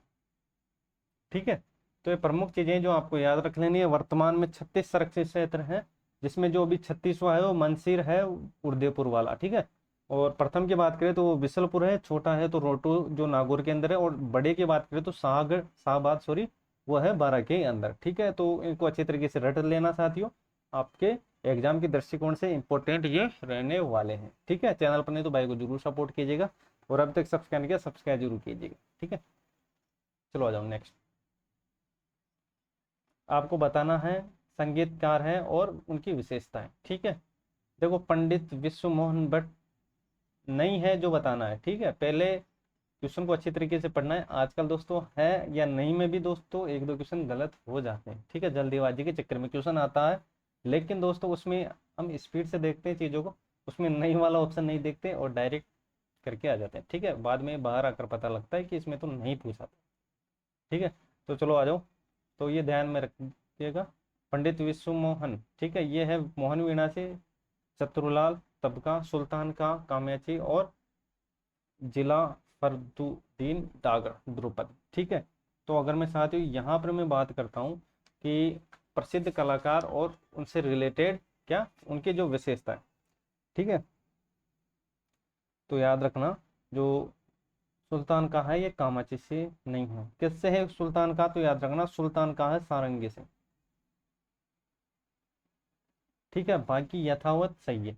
ठीक है। तो ये प्रमुख चीजें जो आपको याद रख लेनी है। वर्तमान में 36 संरक्षित क्षेत्र हैं, जिसमें जो अभी 36वां है वो मनसीर है, उदयपुर वाला, ठीक है। और प्रथम की बात करें तो वो बिशलपुर है, छोटा है तो रोटू जो नागौर के अंदर है, और बड़े की बात करें तो शाहगढ़, शाहबाद सॉरी, वो है बारह के अंदर, ठीक है। तो इनको अच्छी तरीके से रट लेना साथियों, आपके एग्जाम के दृष्टिकोण से इंपॉर्टेंट ये रहने वाले हैं, ठीक है। चैनल पर नहीं तो भाई को जरूर सपोर्ट कीजिएगा, और अब तक सब्सक्राइब किया, सब्सक्राइब जरूर कीजिएगा, ठीक है। चलो आ जाओ नेक्स्ट। आपको बताना है संगीतकार हैं और उनकी विशेषताएं, ठीक है। देखो, पंडित विश्व मोहन भट्ट नहीं है जो बताना है, ठीक है। पहले क्वेश्चन को अच्छी तरीके से पढ़ना है। आजकल दोस्तों है या नहीं में भी दोस्तों एक दो क्वेश्चन गलत हो जाते हैं, ठीक है। जल्दीबाजी के चक्कर में क्वेश्चन आता है, लेकिन दोस्तों उसमें हम स्पीड से देखते हैं चीज़ों को, उसमें नहीं वाला ऑप्शन नहीं देखते और डायरेक्ट करके आ जाते हैं, ठीक है। बाद में बाहर आकर पता लगता है कि इसमें तो नहीं पूछा था, ठीक है। तो चलो आ जाओ। तो ये ध्यान में रखिएगा, पंडित विश्व मोहन, ठीक है, ये है मोहन वीणा से, चतुरलाल तबका, सुल्तान का काम्याची, और जिला फरदुद्दीन डागर द्रुपद, ठीक है। तो अगर मैं साथियों यहाँ पर मैं बात करता हूँ कि प्रसिद्ध कलाकार और उनसे रिलेटेड क्या उनकी जो विशेषता है। ठीक है, तो याद रखना जो सुल्तान का है ये कामाची से नहीं है, किससे है सुल्तान का, तो याद रखना सुल्तान का है सारंगी से। ठीक है, बाकी यथावत सही है।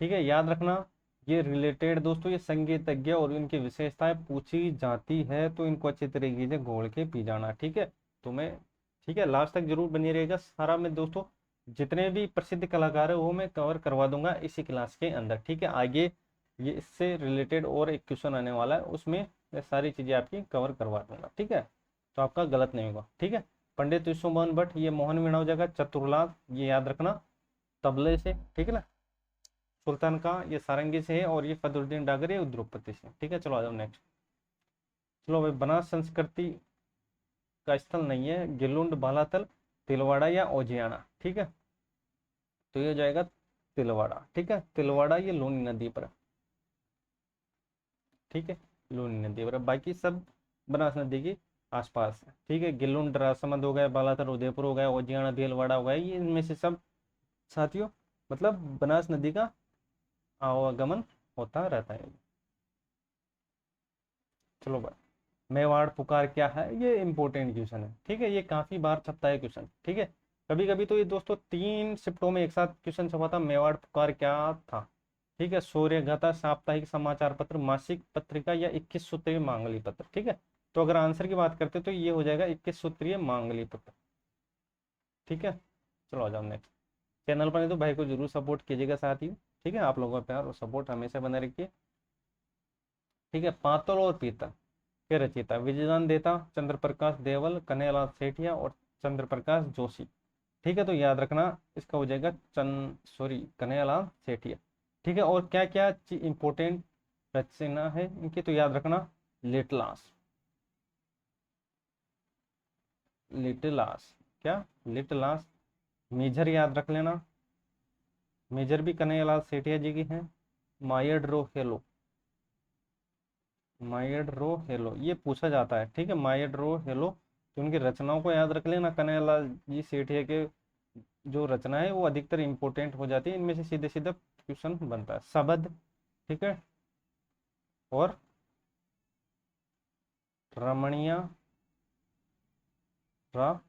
ठीक है, याद रखना ये रिलेटेड दोस्तों, ये संगीतज्ञ और इनकी विशेषताएं पूछी जाती है, तो इनको अच्छी तरीके से घोल के पी जाना। ठीक है, तो मैं ठीक है लास्ट तक जरूर बनी रहेगा। सारा मैं दोस्तों जितने भी प्रसिद्ध कलाकार है वो मैं कवर करवा दूंगा इसी क्लास के अंदर। ठीक है, आगे ये इससे रिलेटेड और एक क्वेश्चन आने वाला है, उसमें मैं सारी चीजें आपकी कवर करवा दूंगा। ठीक है, तो आपका गलत नहीं होगा। ठीक है, पंडित विश्वमोहन भट्ट ये मोहन वीणा जगह, चतुरलाल ये याद रखना तबले से। ठीक है ना, सुल्तान का ये सारंगी से है, और ये फखरुद्दीन डागर ये द्रुपति से। ठीक है, चलो आ जाओ नेक्स्ट। चलो भाई, बनास संस्कृति का स्थल नहीं है गिलुंड, बालातल, तिलवाड़ा या ओजियाना। ठीक है, तो ये हो जाएगा तिलवाड़ा। ठीक है, तिलवाड़ा ये लूनी नदी पर है। ठीक है, लूनी नदी पर है, बाकी सब बनास नदी के आसपास है। ठीक है, गिलुंड राजसमंद हो गया, बालातल उदयपुर हो गया, ओजियाना भीलवाड़ा हो गया, ये इनमें से सब साथियों मतलब बनास नदी का आवागमन होता रहता है। चलो भाई, मेवाड़ पुकार क्या है, ये इंपॉर्टेंट क्वेश्चन है। ठीक है, ये काफी बार छपता है क्वेश्चन। ठीक है, कभी कभी तो ये दोस्तों 3 शिफ्टों में एक साथ क्वेश्चन छपा था, मेवाड़ पुकार क्या था। ठीक है, सूर्य गाथा, साप्ताहिक समाचार पत्र, मासिक पत्रिका या 21 सूत्रीय मांगली पत्र। ठीक है, तो अगर आंसर की बात करते तो ये हो जाएगा 21 सूत्रीय मांगली पत्र। ठीक है, चलो आ जाओ नेक्स्ट। चैनल पर नहीं तो भाई को जरूर सपोर्ट कीजिएगा साथ ही। ठीक है, आप लोगों का प्यार और सपोर्ट हमेशा बने रखिए। ठीक है, पातल और पीतल के रचयिता विजयदान देता, चंद्र प्रकाश देवल, कन्हैयालाल सेठिया और चंद्र प्रकाश जोशी। ठीक है, तो याद रखना इसका हो जाएगा कन्हैयालाल सेठिया। ठीक है, और क्या क्या इंपॉर्टेंट रचना है इनकी, तो याद रखना लिटलास, लिटलास क्या लिटलास, मेजर याद रख लेना, मेजर भी कन्हैयालाल सेठिया जी की है। मायड हेलो, मायड हेलो ये पूछा जाता है। ठीक है, मायड हेलो, तो उनकी रचनाओं को याद रख लेना। कन्हैयालाल जी सेठिया के जो रचना है वो अधिकतर इंपॉर्टेंट हो जाती है, इनमें से सीधे सीधे क्वेश्चन बनता है। शबद, ठीक है, और रमणीय रा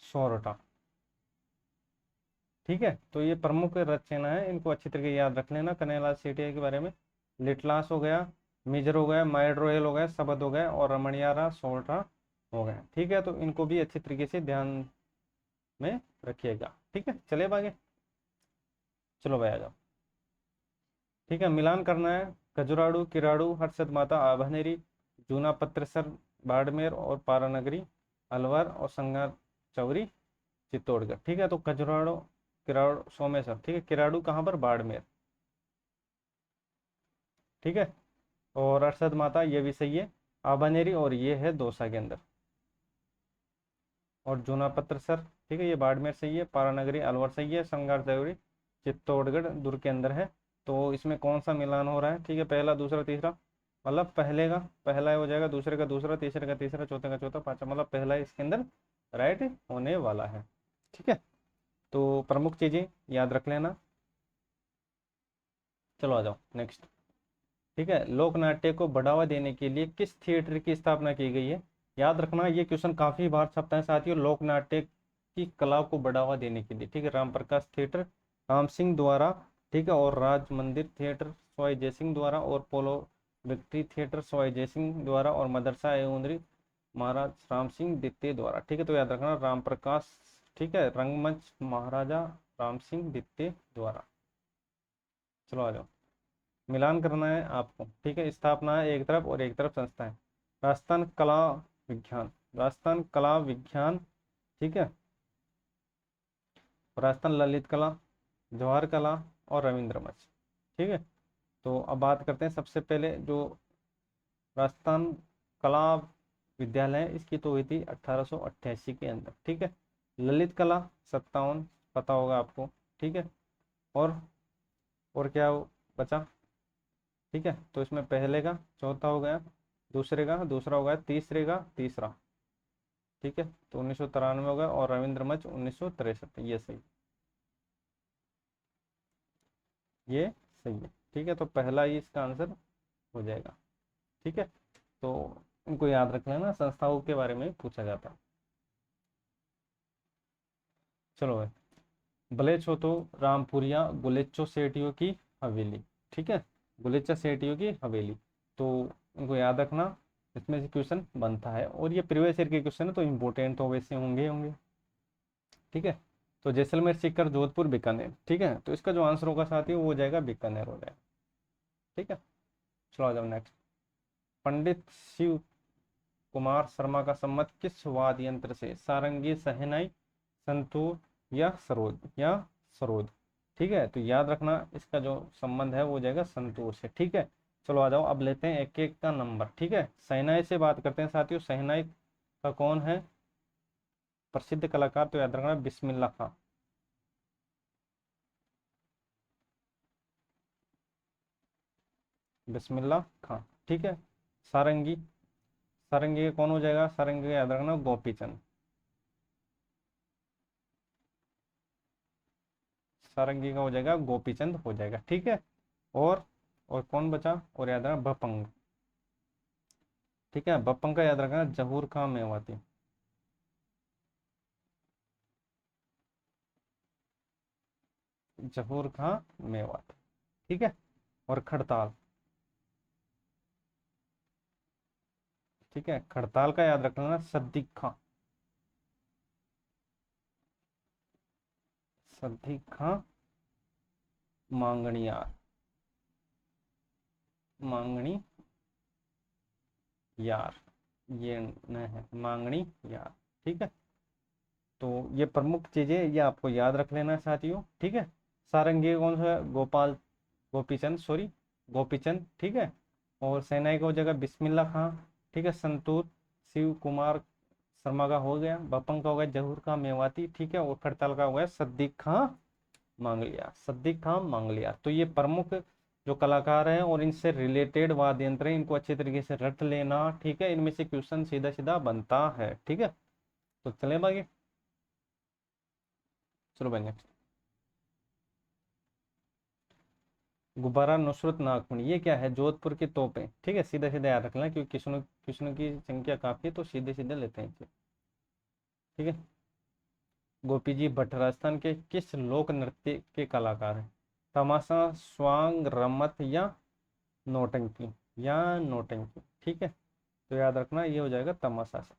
सोरठा। ठीक है, तो ये प्रमुख रचना है, इनको अच्छी तरीके याद रख लेना कन्हैयालाल सेठिया के बारे में। लिटलास हो गया, मेजर हो गया, माइड रोयल हो गया, शबद हो गया, और रमणियारा सोरठा हो गया। ठीक है, तो इनको भी अच्छी तरीके से ध्यान में रखिएगा। ठीक है, चले आगे। चलो भाई आ जाओ। ठीक है, मिलान करना है। खजुराड़ू, किराड़ू, हर्षद माता, आभनेरी, जूना पत्रेसर, बाड़मेर और पारानगरी, अलवर और संगार चौरी, चित्तौड़गढ़। ठीक है, तो खजुराड़ो, किराड़ू, सोमेश्वर। ठीक है, किराड़ू कहाँ पर, बाड़मेर। ठीक है, और अरशद माता ये भी सही है, आबानेरी और ये है दौसा के अंदर, और जूना पत्र सर। ठीक है, ये बाड़मेर सही है, पारानगरी अलवर सही है, संगार चौरी चित्तौड़गढ़ दुर्ग के अंदर है। तो इसमें कौन सा मिलान हो रहा है, ठीक है, पहला दूसरा तीसरा, मतलब पहले का पहला हो जाएगा, दूसरे का दूसरा, तीसरे का तीसरा, चौथे का चौथा, पांचवा, मतलब पहला इसके अंदर राइट होने वाला है। ठीक है, तो प्रमुख चीजें याद रख लेना। चलो आ जाओ नेक्स्ट। ठीक है, लोक नाट्य को बढ़ावा देने के लिए किस थिएटर की स्थापना की गई है। याद रखना ये क्वेश्चन काफी बार छपता है साथियों, लोक नाट्य की कला को बढ़ावा देने के लिए। ठीक है, राम प्रकाश थिएटर राम सिंह द्वारा, ठीक है, और राज मंदिर थिएटर सवाई जयसिंह द्वारा, और पोलो विक्ट्री थिएटर सवाई जयसिंह द्वारा, और मदरसा एवं महाराज राम सिंह द्वितीय द्वारा। ठीक है, तो याद रखना राम प्रकाश, ठीक है, रंगमंच महाराजा राम सिंह द्वितीय द्वारा। चलो आ जाओ, मिलान करना है आपको। ठीक है, स्थापना है एक तरफ और एक तरफ संस्था है। राजस्थान कला विज्ञान, राजस्थान कला विज्ञान, ठीक है, राजस्थान ललित कला, जवाहर कला और रविंद्र मंच। ठीक है, तो अब बात करते हैं सबसे पहले जो राजस्थान कला विद्यालय है, इसकी तो हुई थी 1888 के अंदर। ठीक है, ललित कला 57, पता होगा आपको। ठीक है, और क्या बचा। ठीक है, तो इसमें पहले का चौथा हो गया, दूसरे का दूसरा हो गया, तीसरे का तीसरा। ठीक है, तो 1993 होगा, और रविंद्र मंच 1963, ये सही, ये सही है। ठीक है, तो पहला ही इसका आंसर हो जाएगा। ठीक है, तो इनको याद रख लेना, संस्थाओं के बारे में पूछा जाता है। चलो भाई, बलेच हो तो रामपुरिया गुलेच्चो सेठियों की हवेली। ठीक है, गुलेच्चा सेठियों की हवेली, तो इनको याद रखना, इसमें से क्वेश्चन बनता है, और ये प्रीवियस ईयर के क्वेश्चन है, तो इम्पोर्टेंट तो वैसे होंगे ही होंगे। ठीक है, तो जैसलमेर, सीकर, जोधपुर, बीकानेर। ठीक है, तो इसका जो आंसर होगा साथी वो हो जाएगा बीकानेर हो जाएगा। ठीक है, चलो आ जाओ नेक्स्ट। पंडित शिव कुमार शर्मा का संबंध किस वाद्य यंत्र से, सारंगी, शहनाई, संतूर या सरोद, ठीक है, तो याद रखना इसका जो संबंध है वो हो जाएगा संतूर से। ठीक है, चलो आ जाओ, अब लेते हैं एक एक का नंबर। ठीक है, शहनाई से बात करते हैं साथियों। शहनाई का कौन है प्रसिद्ध कलाकार, तो याद रखना बिस्मिल्लाह खां। बिस्मिल्लाह खां। ठीक है, सारंगी, सारंगी का कौन हो जाएगा, सारंगी का याद रखना गोपीचंद। सारंगी का हो जाएगा गोपीचंद हो जाएगा। ठीक है, और कौन बचा, और याद रखना भपंग। ठीक है, भपंग का याद रखना जहूर खां मेवाती। जहूर खां मेवाती। ठीक है, और खड़ताल। ठीक है, खड़ताल का याद रख लेना सद्दीक खां। सद्दीक खां मांगणियार, मांगणी यार, ये न है मांगणी यार। ठीक है, तो ये प्रमुख चीजें ये आपको याद रख लेना साथियों। ठीक है, सारंगी कौन सा है? गोपाल, गोपीचंद, सॉरी, गोपीचंद। ठीक है, और सेनाई का हो जाएगा बिस्मिल्लाह खां। ठीक है, संतूर शिव कुमार शर्मा का हो गया, बपंग का हो गया जहूर खां मेवाती। ठीक है, और खड़ताल का हो गया सद्दीक खां मांगलिया, सद्दीक खां मांगलिया। तो ये प्रमुख जो कलाकार हैं और इनसे रिलेटेड वाद्य यंत्र हैं, इनको अच्छे तरीके से रट लेना। ठीक है, इनमें से क्वेश्चन सीधा सीधा बनता है। ठीक है, तो चले बाकी, चलो भाई नेक्स्ट। गुब्बारा नुसरत नागमणि, ये क्या है? जोधपुर की तोपें। ठीक है, सीधा सीधा याद रखना, क्योंकि क्वेश्चनों क्वेश्चनों की संख्या काफी है, तो सीधे सीधे लेते हैं इसे। ठीक है, गोपी जी भट्ट राजस्थान के किस लोक नृत्य के कलाकार हैं? तमाशा, स्वांग, रमत या नौटंकी, या नौटंकी। ठीक है, तो याद रखना ये हो जाएगा तमाशा से।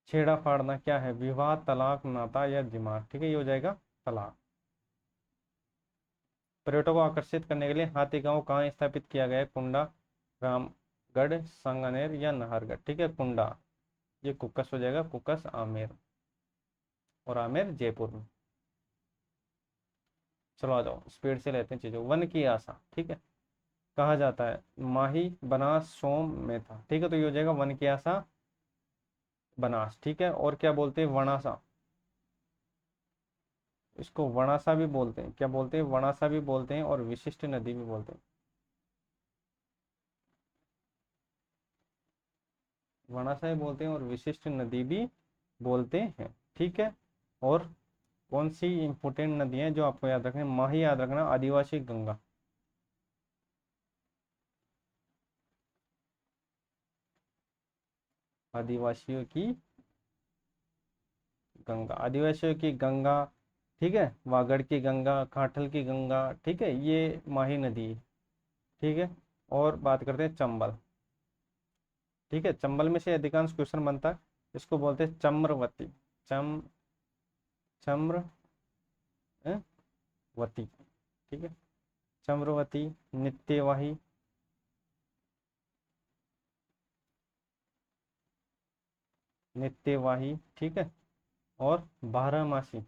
छेड़ा फाड़ना क्या है? विवाह, तलाक, नाता या जिमार। ठीक है, ये हो जाएगा तलाक। पर्यटकों को आकर्षित करने के लिए हाथी गांव कहाँ स्थापित किया गया है? कुंडा, रामगढ़, संगनेर या नाहरगढ़। ठीक है, कुंडा, ये कुकस हो जाएगा, कुकस आमेर, और आमेर जयपुर में। चलो आ जाओ, स्पीड से लेते हैं चीजों। वन की आशा, ठीक है, कहा जाता है माही, बनास, सोम, मेथा। ठीक है, तो ये हो जाएगा वन की आशा बनास। ठीक है, और क्या बोलते हैं? वनासा, इसको वनासा भी बोलते हैं। क्या बोलते हैं? वनासा भी बोलते हैं, और विशिष्ट नदी भी बोलते हैं। वनासा भी बोलते हैं और विशिष्ट नदी भी बोलते हैं। ठीक है, और कौन सी इंपोर्टेंट नदी है जो आपको याद रखना है? माही याद रखना, आदिवासी गंगा, आदिवासियों की गंगा, आदिवासियों की गंगा। ठीक है, वागड़ की गंगा, कांठल की गंगा। ठीक है, ये माही नदी है। ठीक है, और बात करते हैं चंबल। ठीक है, चंबल में से अधिकांश क्वेश्चन बनता है, इसको बोलते हैं चम्रवती, चम चम्र वती। ठीक है, चम्रवती, नित्यवाही, नित्यवाही। ठीक है, और बारहमासी,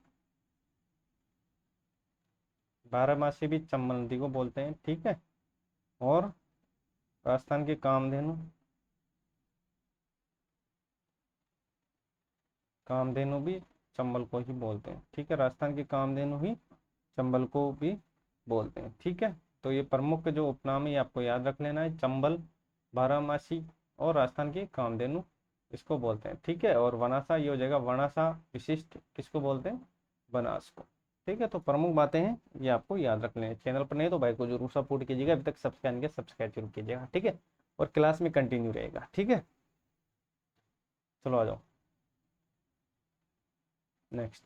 बारहमासी भी चंबल नदी को बोलते हैं। ठीक है, और राजस्थान की कामधेनु, कामधेनु भी चंबल को ही बोलते हैं। ठीक है, राजस्थान की कामधेनु ही चंबल को भी बोलते हैं। ठीक है, तो ये प्रमुख जो उपनाम है ये आपको याद रख लेना है। चंबल, बारामासी और राजस्थान की कामधेनु इसको बोलते हैं, ठीक है। और वनासा ये हो जाएगा वनासा विशिष्ट किसको बोलते हैं, बनास को, ठीक है। तो प्रमुख बातें हैं ये आपको याद रख लें। चैनल पर नहीं तो भाई को जरूर सपोर्ट कीजिएगा, अभी तक सब्सक्राइब नहीं किया सब्सक्राइब जरूर कीजिएगा, ठीक है। और क्लास में कंटिन्यू रहेगा, ठीक है। चलो आ जाओ नेक्स्ट।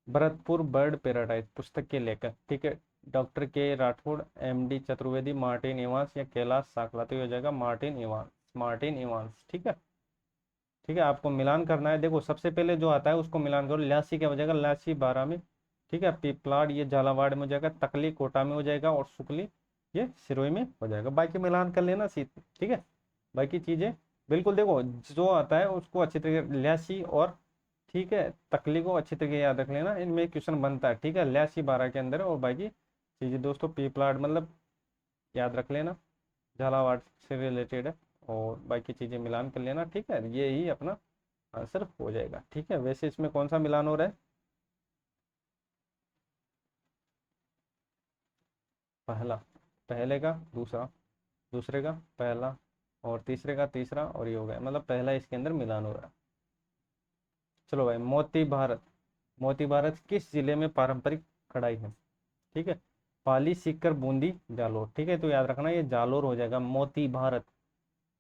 भरतपुर बर्ड पैराडाइज पुस्तक के लेखक, ठीक है, डॉक्टर के Rathore, MD Chaturvedi, Martin Evans या कैलाश साकला। तो ये हो जाएगा मार्टिन इवांस, मार्टिन इवांस, ठीक है। ठीक है, आपको मिलान करना है। देखो सबसे पहले जो आता है उसको मिलान करो। ल्यासी क्या हो जाएगा, ल्यासी 12 में, ठीक है। पिपलाड ये झालावाड़ में हो जाएगा, तकली कोटा में हो जाएगा और सुकली ये सिरोही में हो जाएगा। बाकी मिलान कर लेना सीट, ठीक है। बाकी चीजें बिल्कुल देखो जो आता है उसको अच्छी तरीके ल्यासी और, ठीक है, तकली को अच्छी तरीके याद रख लेना, इनमें क्वेश्चन बनता है, ठीक है। ल्यासी 12 के अंदर है और बाकी चीजें दोस्तों पिपलाड मतलब याद रख लेना, झालावाड़ से रिलेटेड है। और बाकी चीजें मिलान कर लेना, ठीक है। ये ही अपना आंसर हो जाएगा, ठीक है। वैसे इसमें कौन सा मिलान हो रहा है, पहला, पहले का दूसरा, दूसरे का पहला और तीसरे का तीसरा, और ये हो गया मतलब पहला इसके अंदर मिलान हो रहा है। चलो भाई, मोती भारत, मोती भारत किस जिले में पारंपरिक कढ़ाई है, ठीक है। पाली, सीकर, बूंदी, जालोर, ठीक है। तो याद रखना ये जालोर हो जाएगा, मोती भारत,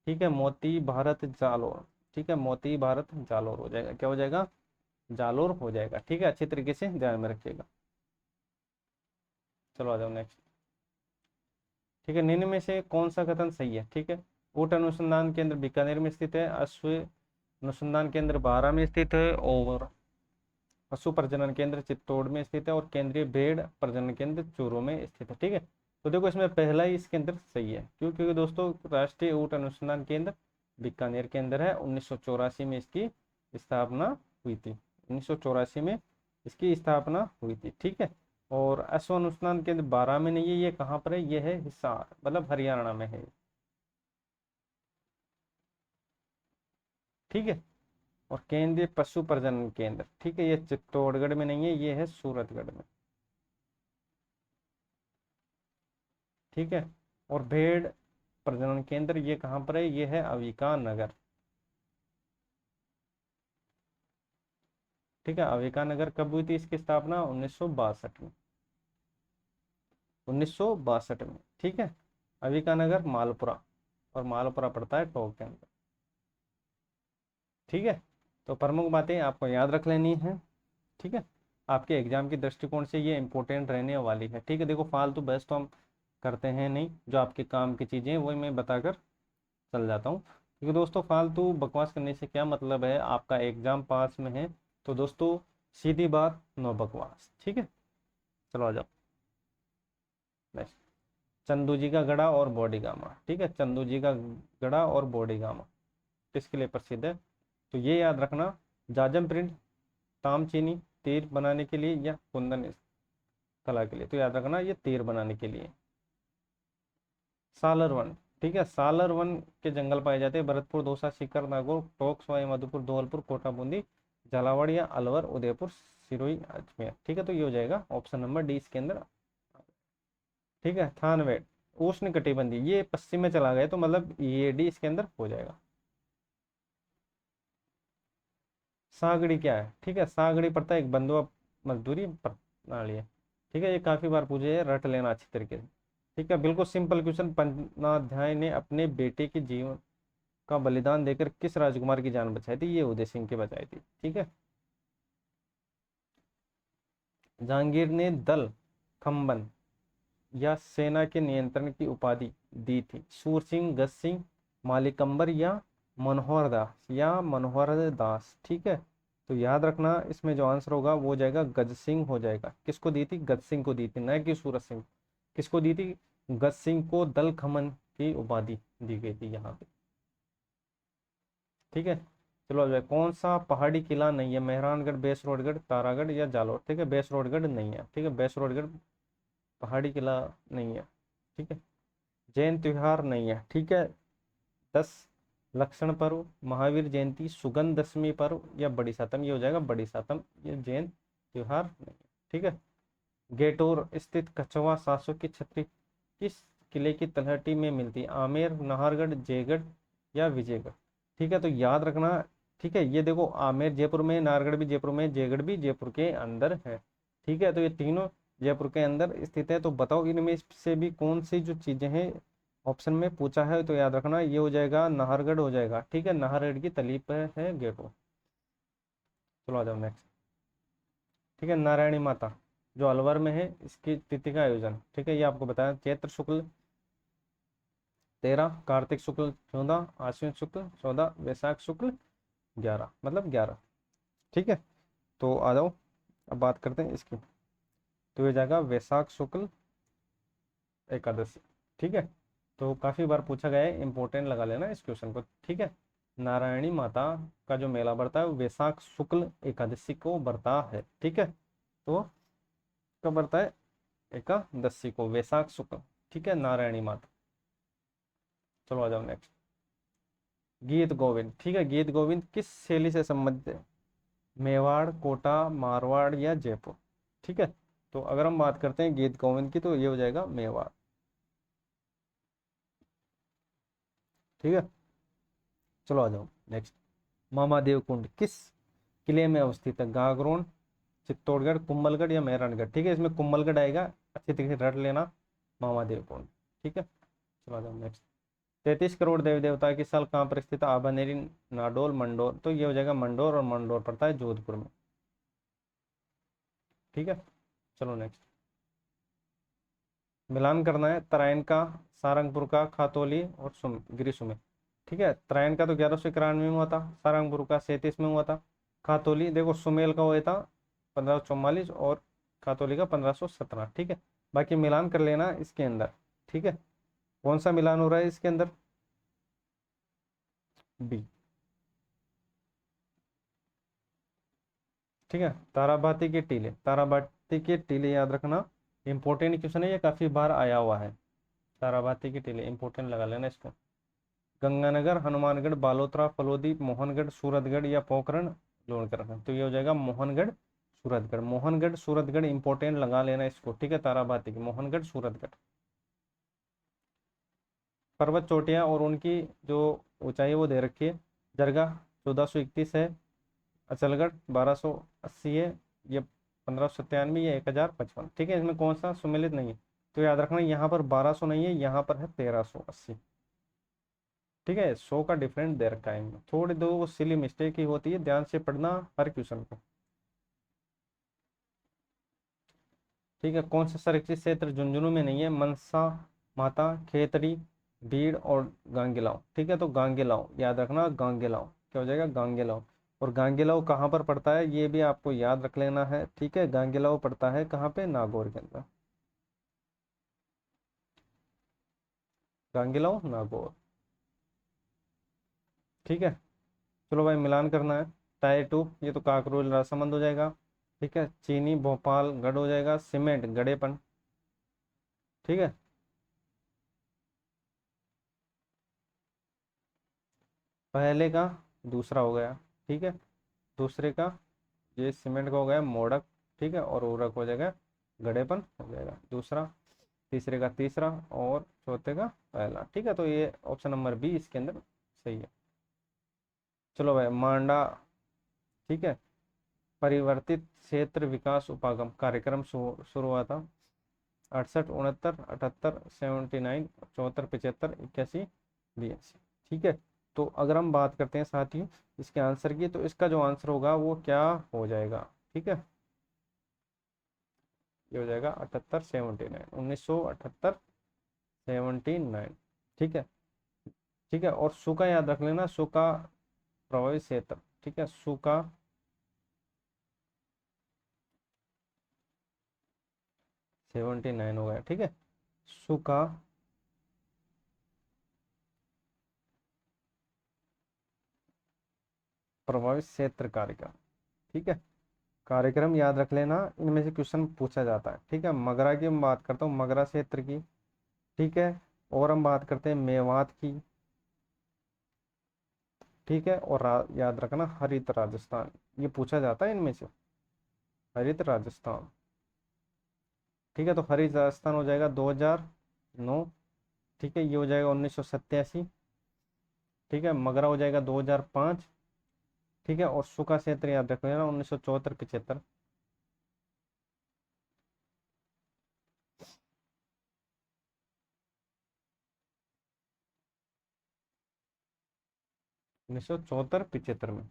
ठीक है। मोती भारत जालोर, ठीक है। मोती भारत जालोर हो जाएगा, क्या हो जाएगा, जालोर हो जाएगा, ठीक है। अच्छी तरीके से ध्यान में रखिएगा। चलो आ जाओ नेक्स्ट, ठीक है। निम्न में से कौन सा कथन सही है, ठीक है। ऊट अनुसंधान केंद्र बीकानेर में स्थित है, अश्व अनुसंधान केंद्र बारा में स्थित है, और पशु प्रजनन केंद्र चित्तौड़ में स्थित है, और केंद्रीय भेड़ प्रजनन केंद्र चूरू में स्थित है, ठीक है। तो देखो इसमें पहला ही इसके अंदर सही है, क्यों, क्योंकि दोस्तों राष्ट्रीय ऊट अनुसंधान केंद्र बीकानेर के अंदर है। 1984 में इसकी स्थापना हुई थी, 1984 में इसकी स्थापना हुई थी, ठीक है। और अश्व अनुसंधान केंद्र बारा में नहीं है, ये कहाँ पर है, ये है हिसार मतलब हरियाणा में है, ठीक है। और केंद्रीय पशु प्रजनन केंद्र, ठीक है, ये चित्तौड़गढ़ में नहीं है, ये है सूरतगढ़ में, ठीक है। और भेड़ प्रजनन केंद्र ये कहाँ पर है, ये है अविका नगर, ठीक है। अविका नगर कब हुई थी इसकी स्थापना, 1962 में, 1962 में, ठीक है। अविका नगर मालपुरा, और मालपुरा पड़ता है टोंक के अंदर, ठीक है। तो प्रमुख बातें आपको याद रख लेनी है, ठीक है। आपके एग्जाम के दृष्टिकोण से ये इंपॉर्टेंट रहने वाली है, ठीक है। देखो फालतू बहस तो हम करते हैं नहीं, जो आपके काम की चीज़ें हैं वही मैं बताकर चल जाता हूँ, क्योंकि दोस्तों फालतू बकवास करने से क्या मतलब है, आपका एग्जाम पास में है। तो दोस्तों सीधी बात, नो बकवास, ठीक है। चलो आ जाओ नेक्स्ट। चंदू जी का गढ़ा और बॉडीगामा, ठीक है। चंदू जी का गढ़ा और बॉडीगामा किसके लिए प्रसिद्ध है, तो ये याद रखना, जाजम प्रिंट, तामचीनी, तीर बनाने के लिए या कुंदन कला के लिए। तो याद रखना ये तीर बनाने के लिए। सालर वन, ठीक है, सालर वन के जंगल पाए जाते हैं भरतपुर, दौसा, सीकर, नागौर, टोंक, सवाई माधोपुर, धौलपुर, कोटा, बूंदी, झालावाड़ या अलवर, उदयपुर, सिरोही, अजमेर, ठीक है। तो ये हो जाएगा ऑप्शन नंबर डी इसके अंदर, ठीक है। थानवेड उष्ण कटिबंधीय, ये पश्चिम में चला गया तो मतलब ये डी इसके अंदर हो जाएगा। सागड़ी क्या है, ठीक है। सागड़ी पड़ता है एक बंधुआ मजदूरी प्रणाली है, ठीक है। ये काफी बार पूछे है, रट लेना अच्छी तरीके से, ठीक है। बिल्कुल सिंपल क्वेश्चन। पन्नाध्याय ने अपने बेटे के जीवन का बलिदान देकर किस राजकुमार की जान बचाई थी, ये उदय सिंह की बचाई थी, ठीक है। जहांगीर ने दल खम्बन या सेना के नियंत्रण की उपाधि दी थी, सूर सिंह, गज सिंह, मालिकंबर या मनोहर दास, या मनोहर दास, ठीक है। तो याद रखना इसमें जो आंसर होगा वो हो जाएगा गज सिंह हो जाएगा। किसको दी थी, गज सिंह को दी थी, न कि सूरज सिंह। किसको दी थी, गज सिंह को दल खमन की उपाधि दी गई थी यहाँ पे, ठीक है। चलो अब कौन सा पहाड़ी किला नहीं है, मेहरानगढ़, बेसरोडगढ़, तारागढ़ या जालोर, ठीक है। बेसरोडगढ़ नहीं है, ठीक है। बेसरोडगढ़ पहाड़ी किला नहीं है, ठीक है। जैन त्योहार नहीं है, ठीक है। 10 लक्षण पर्व, महावीर जयंती, सुगंध दशमी पर्व या बड़ी सातम, ये हो जाएगा बड़ी सातम, ये जैन त्योहार नहीं है, ठीक है। गेटोर स्थित कछवा सासों की छतरी किस किले की तलहटी में मिलती है? आमेर, नाहरगढ़, जयगढ़ या विजयगढ़? ठीक है, तो याद रखना। ठीक है, ये देखो आमेर जयपुर में, नाहरगढ़ भी जयपुर में, जयगढ़ भी जयपुर के अंदर है। ठीक है, तो ये तीनों जयपुर के अंदर स्थित है। तो बताओ इनमें से भी कौन सी जो चीजें हैं ऑप्शन में पूछा है, तो याद रखना ये हो जाएगा नाहरगढ़ हो जाएगा। ठीक है, नाहरगढ़ की तली पर है गेटो। चलो आ जाओ नेक्स्ट। ठीक है, नारायणी माता जो अलवर में है, इसकी तिथि का आयोजन, ठीक है, ये आपको बताया, चैत्र शुक्ल 13, कार्तिक शुक्ल 14, आश्विन शुक्ल 14, वैशाख शुक्ल 11, मतलब 11। ठीक है, तो आ जाओ अब बात करते हैं इसकी। तो ये जाएगा वैशाख शुक्ल एकादशी। ठीक है, तो काफी बार पूछा गया है, इंपॉर्टेंट लगा लेना इस क्वेश्चन को। ठीक है, नारायणी माता का जो मेला बढ़ता है वो वैशाख शुक्ल एकादशी को बढ़ता है। ठीक है, तो कब बढ़ता है? एकादशी को, वैशाख शुक्ल। ठीक है, नारायणी माता। चलो आ जाओ नेक्स्ट। गीत गोविंद, ठीक है, गीत गोविंद किस शैली से संबंधित है? मेवाड़, कोटा, मारवाड़ या जयपुर? ठीक है, तो अगर हम बात करते हैं गीत गोविंद की, तो ये हो जाएगा मेवाड़। ठीक है, चलो आ जाओ नेक्स्ट। मामादेव कुंड किस किले में अवस्थित है? गागरोन, चित्तौड़गढ़, कुंभलगढ़ या मेहरानगढ़? ठीक है, इसमें कुंभलगढ़ आएगा, अच्छी तरीके से रट लेना। मामादेव कुंड। ठीक है, चलो आ जाओ नेक्स्ट। 33 करोड़ देवी देवता की स्थल कहाँ पर स्थित है? आभानेरी, नाडोल, मंडोर? तो ये हो जाएगा मंडोर, और मंडोर पड़ता है जोधपुर में। ठीक है, चलो नेक्स्ट। मिलान करना है तराइन का, सारंगपुर का, खातौली और गिरी सुमेर। ठीक है, तराइन का तो 1191 में हुआ था, सारंगपुर का 37 में हुआ था, खातौली देखो सुमेल का हुआ था 1544, और खातौली का 1517। ठीक है, बाकी मिलान कर लेना इसके अंदर। ठीक है, कौन सा मिलान हो रहा है इसके अंदर? बी। ठीक है, ताराबाती के टीले, ताराबाती के टीले याद रखना, इंपॉर्टेंट क्वेश्चन है, ये काफी बार आया हुआ है। ताराबाती के टीले इंपॉर्टेंट लगा लेना इसको। गंगानगर, हनुमानगढ़, बालोतरा, फलोदी, मोहनगढ़, सूरतगढ़ या पोखरण जोड़ कर रखना, तो ये हो जाएगा मोहनगढ़ सूरतगढ़। मोहनगढ़ सूरतगढ़ इंपॉर्टेंट लगा लेना इसको। ठीक है, ताराबाती की मोहनगढ़ सूरतगढ़। पर्वत चोटियां और उनकी जो ऊंचाई वो दे रखी है। जरगा 1431 है, अचलगढ़ 1280 है, ये 1597, ये 1055। ठीक है, इसमें कौन सा सुमेलित नहीं है? तो याद रखना यहाँ पर 1200 नहीं है, यहाँ पर है 1380। ठीक है, 100 का डिफरेंट दे रखा है इनमें, थोड़ी दो सिली मिस्टेक ही होती है, ध्यान से पढ़ना हर क्वेश्चन को। ठीक है, कौन सा संरक्षित क्षेत्र झुंझुनू में नहीं है? मनसा माता, खेतड़ी, भीड़ और गांगेलाव। ठीक है, तो गांगेलाव याद रखना, गांगेलाव क्या हो जाएगा? गांगेलाव। और गांगेलाव कहाँ पर पड़ता है ये भी आपको याद रख लेना है। ठीक है, गांगेलाव पड़ता है कहाँ पे? नागौर के अंदर। गांगेलाव नागौर। ठीक है, चलो भाई मिलान करना है। टायर ट्यूब ये तो काकरोल राजसमंद हो जाएगा। ठीक है, चीनी भोपाल गढ़ हो जाएगा, सीमेंट गड़ेपन। ठीक है, पहले का दूसरा हो गया। ठीक है, दूसरे का ये सीमेंट का हो गया मोड़क। ठीक है, और उर्वरक हो जाएगा गड़ेपन हो जाएगा दूसरा। तीसरे का तीसरा, और चौथे का पहला। ठीक है, तो ये ऑप्शन नंबर बी इसके अंदर सही है। चलो भाई मांडा। ठीक है, परिवर्तित क्षेत्र विकास उपागम कार्यक्रम शुरू हुआ था 68, 69, 78, 79, 74, 75, 81, 82। ठीक है, तो अगर हम बात करते हैं साथियों इसके आंसर की, तो इसका जो आंसर होगा वो क्या हो जाएगा? ठीक है, ये हो जाएगा 78, 79, 1978, 79। ठीक है, ठीक है, और सूखा याद रख लेना, सूखा प्रभावित क्षेत्र। ठीक है, सूखा 79 हो गया। ठीक है, सूखा प्रभावित क्षेत्र कार्यक्रम। ठीक है, कार्यक्रम याद रख लेना, इनमें से क्वेश्चन पूछा जाता है। ठीक है, मगरा की हम बात करता हूँ, मगरा क्षेत्र की। ठीक है, और हम बात करते हैं मेवात की। ठीक है, और याद रखना हरित राजस्थान, ये पूछा जाता है इनमें से, हरित राजस्थान। ठीक है, तो हरी राजस्थान हो जाएगा 2009। ठीक है, ये हो जाएगा 1987। ठीक है, मगरा हो जाएगा 2005। ठीक है, और सूखा क्षेत्र याद रख लेना 1974-75। 1974-75 में,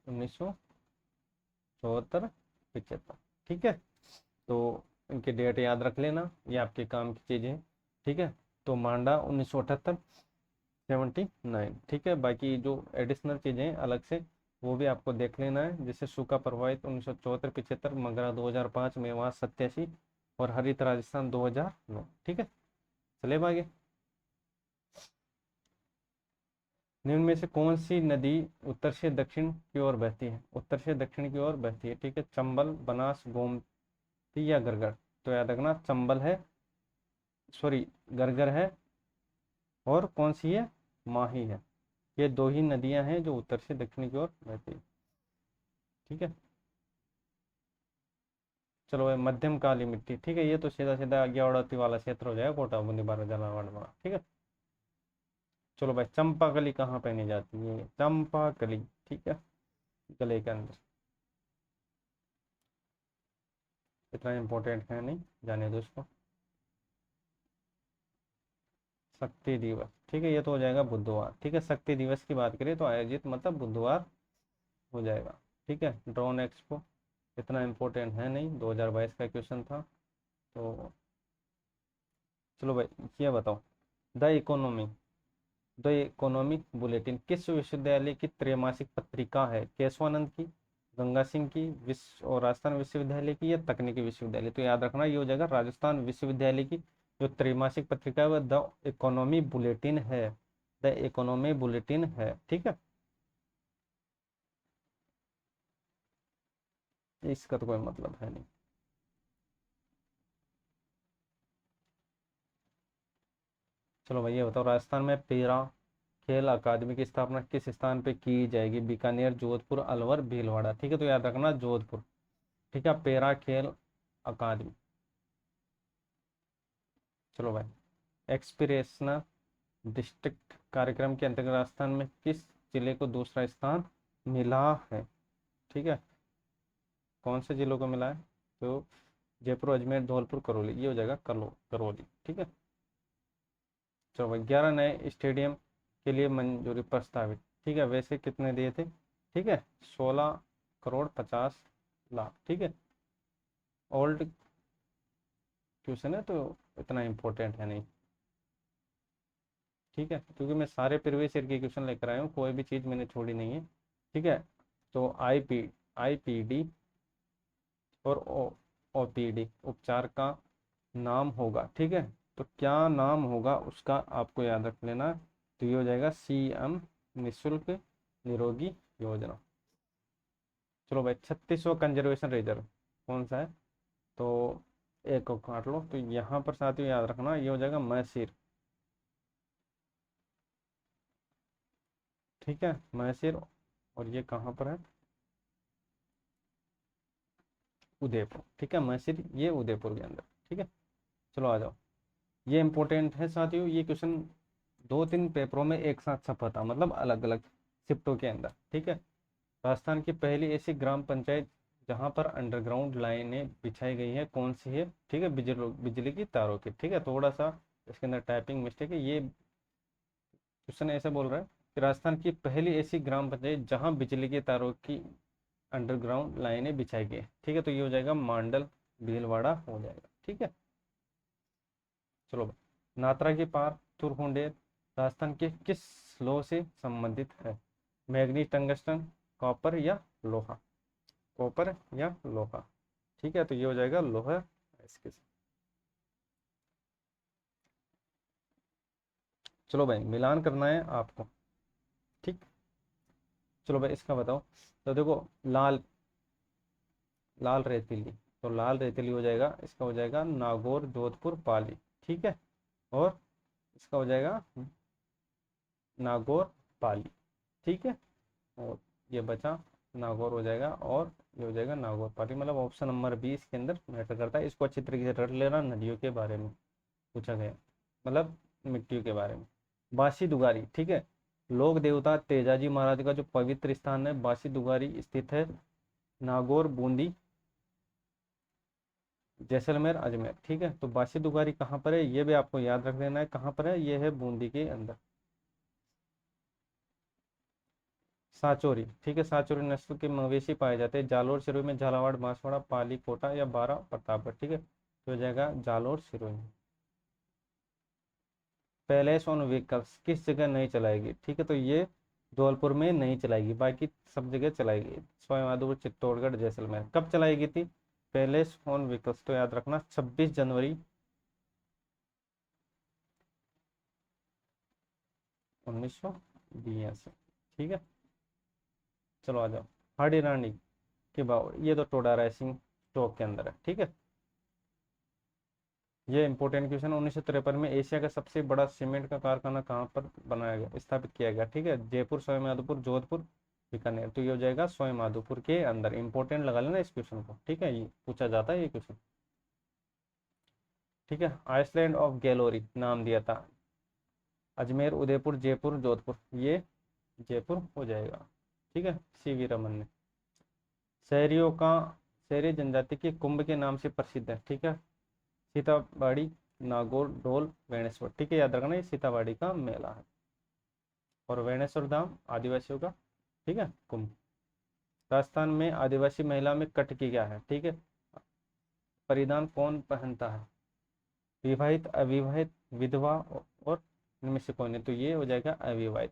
1974-75। ठीक है, तो इनके डेट याद रख लेना, ये आपके काम की चीज़ें हैं। ठीक है, तो मांडा 1978, 79। ठीक है, बाकी जो एडिशनल चीज़ें हैं अलग से, वो भी आपको देख लेना है, जैसे सूखा प्रभावित 1974-75, मगरा 2005, मेवात 87 और हरित राजस्थान 2009। ठीक है, चले अब आगे। निम्न में से कौन सी नदी उत्तर से दक्षिण की ओर बहती है? उत्तर से दक्षिण की ओर बहती है। ठीक है, चंबल, बनास, गोमती या गरगर? तो याद रखना चंबल है, सॉरी गरगर है, और कौन सी है? माही है। ये दो ही नदियां हैं जो उत्तर से दक्षिण की ओर बहती है। ठीक है, चलो भाई, मध्यम काली मिट्टी। ठीक है, ये तो सीधा सीधा अज्ञावड़ती वाला क्षेत्र हो जाएगा, कोटा बूंदी बारह झालावाड़ वाला। ठीक है, चलो भाई, चंपाकली कहाँ पहनी जाती है? चंपाकली, ठीक है, गले के अंदर। इतना इंपॉर्टेंट है नहीं, जाने दो इसको। शक्ति दिवस, ठीक है, ये तो हो जाएगा बुधवार। ठीक है, शक्ति दिवस की बात करें तो आयोजित मतलब बुधवार हो जाएगा। ठीक है, ड्रोन एक्सपो इतना इम्पोर्टेंट है नहीं, 2022 का क्वेश्चन था। तो चलो भाई, ये बताओ, the economy the economic bulletin किस विश्वविद्यालय की त्रैमासिक पत्रिका है? केशवानंद की, गंगा सिंह की, विश्व और राजस्थान विश्वविद्यालय की, या तकनीकी विश्वविद्यालय? तो याद रखना ये हो जाएगा राजस्थान विश्वविद्यालय की जो त्रैमासिक पत्रिका है वह द इकोनॉमी बुलेटिन है। द इकोनॉमी बुलेटिन है। ठीक है, इसका तो कोई मतलब है नहीं। चलो भैया बताओ, राजस्थान में पेरा खेल अकादमी की स्थापना किस स्थान पे की जाएगी? बीकानेर, जोधपुर, अलवर, भीलवाड़ा? ठीक है, तो याद रखना जोधपुर। ठीक है, पेरा खेल अकादमी। चलो भाई, एक्सपीरेशनल डिस्ट्रिक्ट कार्यक्रम के अंतर्गत राजस्थान में किस जिले को दूसरा स्थान मिला है? ठीक है, कौन से जिलों को मिला है? तो जयपुर, अजमेर, धौलपुर, करौली, ये हो जाएगा करौली। ठीक है, चलो भाई, 11 नए स्टेडियम के लिए मंजूरी प्रस्तावित। ठीक है, वैसे कितने दिए थे? ठीक है, 16 करोड़ 50 लाख। ठीक है, ओल्ड क्वेश्चन है तो इतना इम्पोर्टेंट है नहीं। ठीक है, क्योंकि मैं सारे प्रीवियस ईयर के क्वेश्चन लेकर आया हूँ, कोई भी चीज़ मैंने छोड़ी नहीं है। ठीक है, तो आईपीडी और ओपीडी उपचार का नाम होगा। ठीक है, तो क्या नाम होगा उसका आपको याद रख लेना। तो ये हो जाएगा सीएम निशुल्क निरोगी योजना। चलो भाई, 36वां कंजर्वेशन रिजर्व कौन सा है? तो एक को काट लो, तो यहाँ पर साथियों याद रखना ये हो जाएगा मैसूर। ठीक है, मैसूर, और ये कहाँ पर है? उदयपुर। ठीक है, मैसूर ये उदयपुर के अंदर। ठीक है, चलो आ जाओ, ये इंपॉर्टेंट है साथियों, ये क्वेश्चन 2-3 पेपरों में एक साथ छपा था, मतलब अलग अलग शिफ्टों के अंदर। ठीक है, राजस्थान की पहली ऐसी ग्राम पंचायत जहां पर अंडरग्राउंड लाइनें बिछाई गई हैं कौन सी है? ठीक है, बिजली की तारों की। ठीक है, थोड़ा सा इसके अंदर टाइपिंग मिस्टेक है। ये क्वेश्चन ऐसे बोल रहा है कि राजस्थान की पहली ऐसी ग्राम पंचायत जहां बिजली के तारों की अंडरग्राउंड लाइनें बिछाई गई। ठीक है, तो ये हो जाएगा मांडल, भीलवाड़ा हो जाएगा। ठीक है, चलो भाई, नात्रा की पार तुरहुंडेर राजस्थान के किस लौह से संबंधित है? मैग्नीज, टंगस्टन, कॉपर या लोहा? कॉपर या लोहा? ठीक है, तो ये हो जाएगा लोहा इसके साथ। चलो भाई, मिलान करना है आपको। ठीक, चलो भाई, इसका बताओ। तो देखो, लाल लाल रेतीली, तो लाल रेतीली हो जाएगा, इसका हो जाएगा नागौर, जोधपुर, पाली। ठीक है, और इसका हो जाएगा नागौर, पाली। ठीक है, और ये बचा नागौर हो जाएगा और ये हो जाएगा नागौर पाली, मतलब ऑप्शन नंबर बी इसके अंदर मैटर करता है। इसको अच्छी तरीके से रट लेना, नदियों के बारे में पूछा गया, मतलब मिट्टियों के बारे में। बासी दुगारी, ठीक है, लोक देवता तेजाजी महाराज का जो पवित्र स्थान है बासी दुगारी स्थित है नागौर, बूंदी, जैसलमेर, अजमेर। ठीक है, तो बासी दुगारी कहाँ पर है ये भी आपको याद रख देना है, कहाँ पर है, ये है बूंदी के अंदर। सांचौरी, ठीक है, सांचौरी नस्ल के मवेशी पाए जाते हैं जालोर सिरोही में, झालावाड़, बांसवाड़ा, पाली, कोटा या बारा, प्रतापगढ़। ठीक है, तो हो जाएगा Jalore Sirohi. Palace on vehicles किस जगह नहीं चलाएगी, ठीक है, तो ये धौलपुर में नहीं चलाएगी, बाकी सब जगह चलाएगी, सवाईमाधोपुर, चित्तौड़गढ़, जैसलमेर। कब चलाएगी थी पैलेस ऑन व्हीकल्स, तो याद रखना 26 जनवरी 1982। ठीक है, चलो आ जाओ। हाड़ी रानी के बावड़, ये तो टोडा रायसिंग स्टॉक के अंदर है। ठीक है, ये इंपॉर्टेंट क्वेश्चन। 1953 में एशिया का सबसे बड़ा सीमेंट का कारखाना कहाँ पर बनाया गया, स्थापित किया गया। ठीक है, जयपुर, सवाईमाधोपुर, जोधपुर, बीकानेर। तो ये हो जाएगा सवाईमाधोपुर के अंदर। इंपॉर्टेंट लगा लेना इस क्वेश्चन को, ठीक है, ये पूछा जाता है ये क्वेश्चन। ठीक है, आइसलैंड ऑफ गैलोरी नाम दिया था, अजमेर, उदयपुर, जयपुर, जोधपुर। ये जयपुर हो जाएगा। ठीक है, सीवी रमन ने। शहरियों का, शहरी जनजाति के कुंभ के नाम से प्रसिद्ध है। ठीक है, सीताबाड़ी, नागौर, ढोल, वेणेश्वर। ठीक है, याद रखना ये सीताबाड़ी का मेला है, और वेणेश्वर धाम आदिवासियों का। ठीक है, कुंभ। राजस्थान में आदिवासी महिला में कट की क्या है, ठीक है, परिधान कौन पहनता है, विवाहित, अविवाहित, विधवा, और इनमें से कौन है, तो ये हो जाएगा अविवाहित।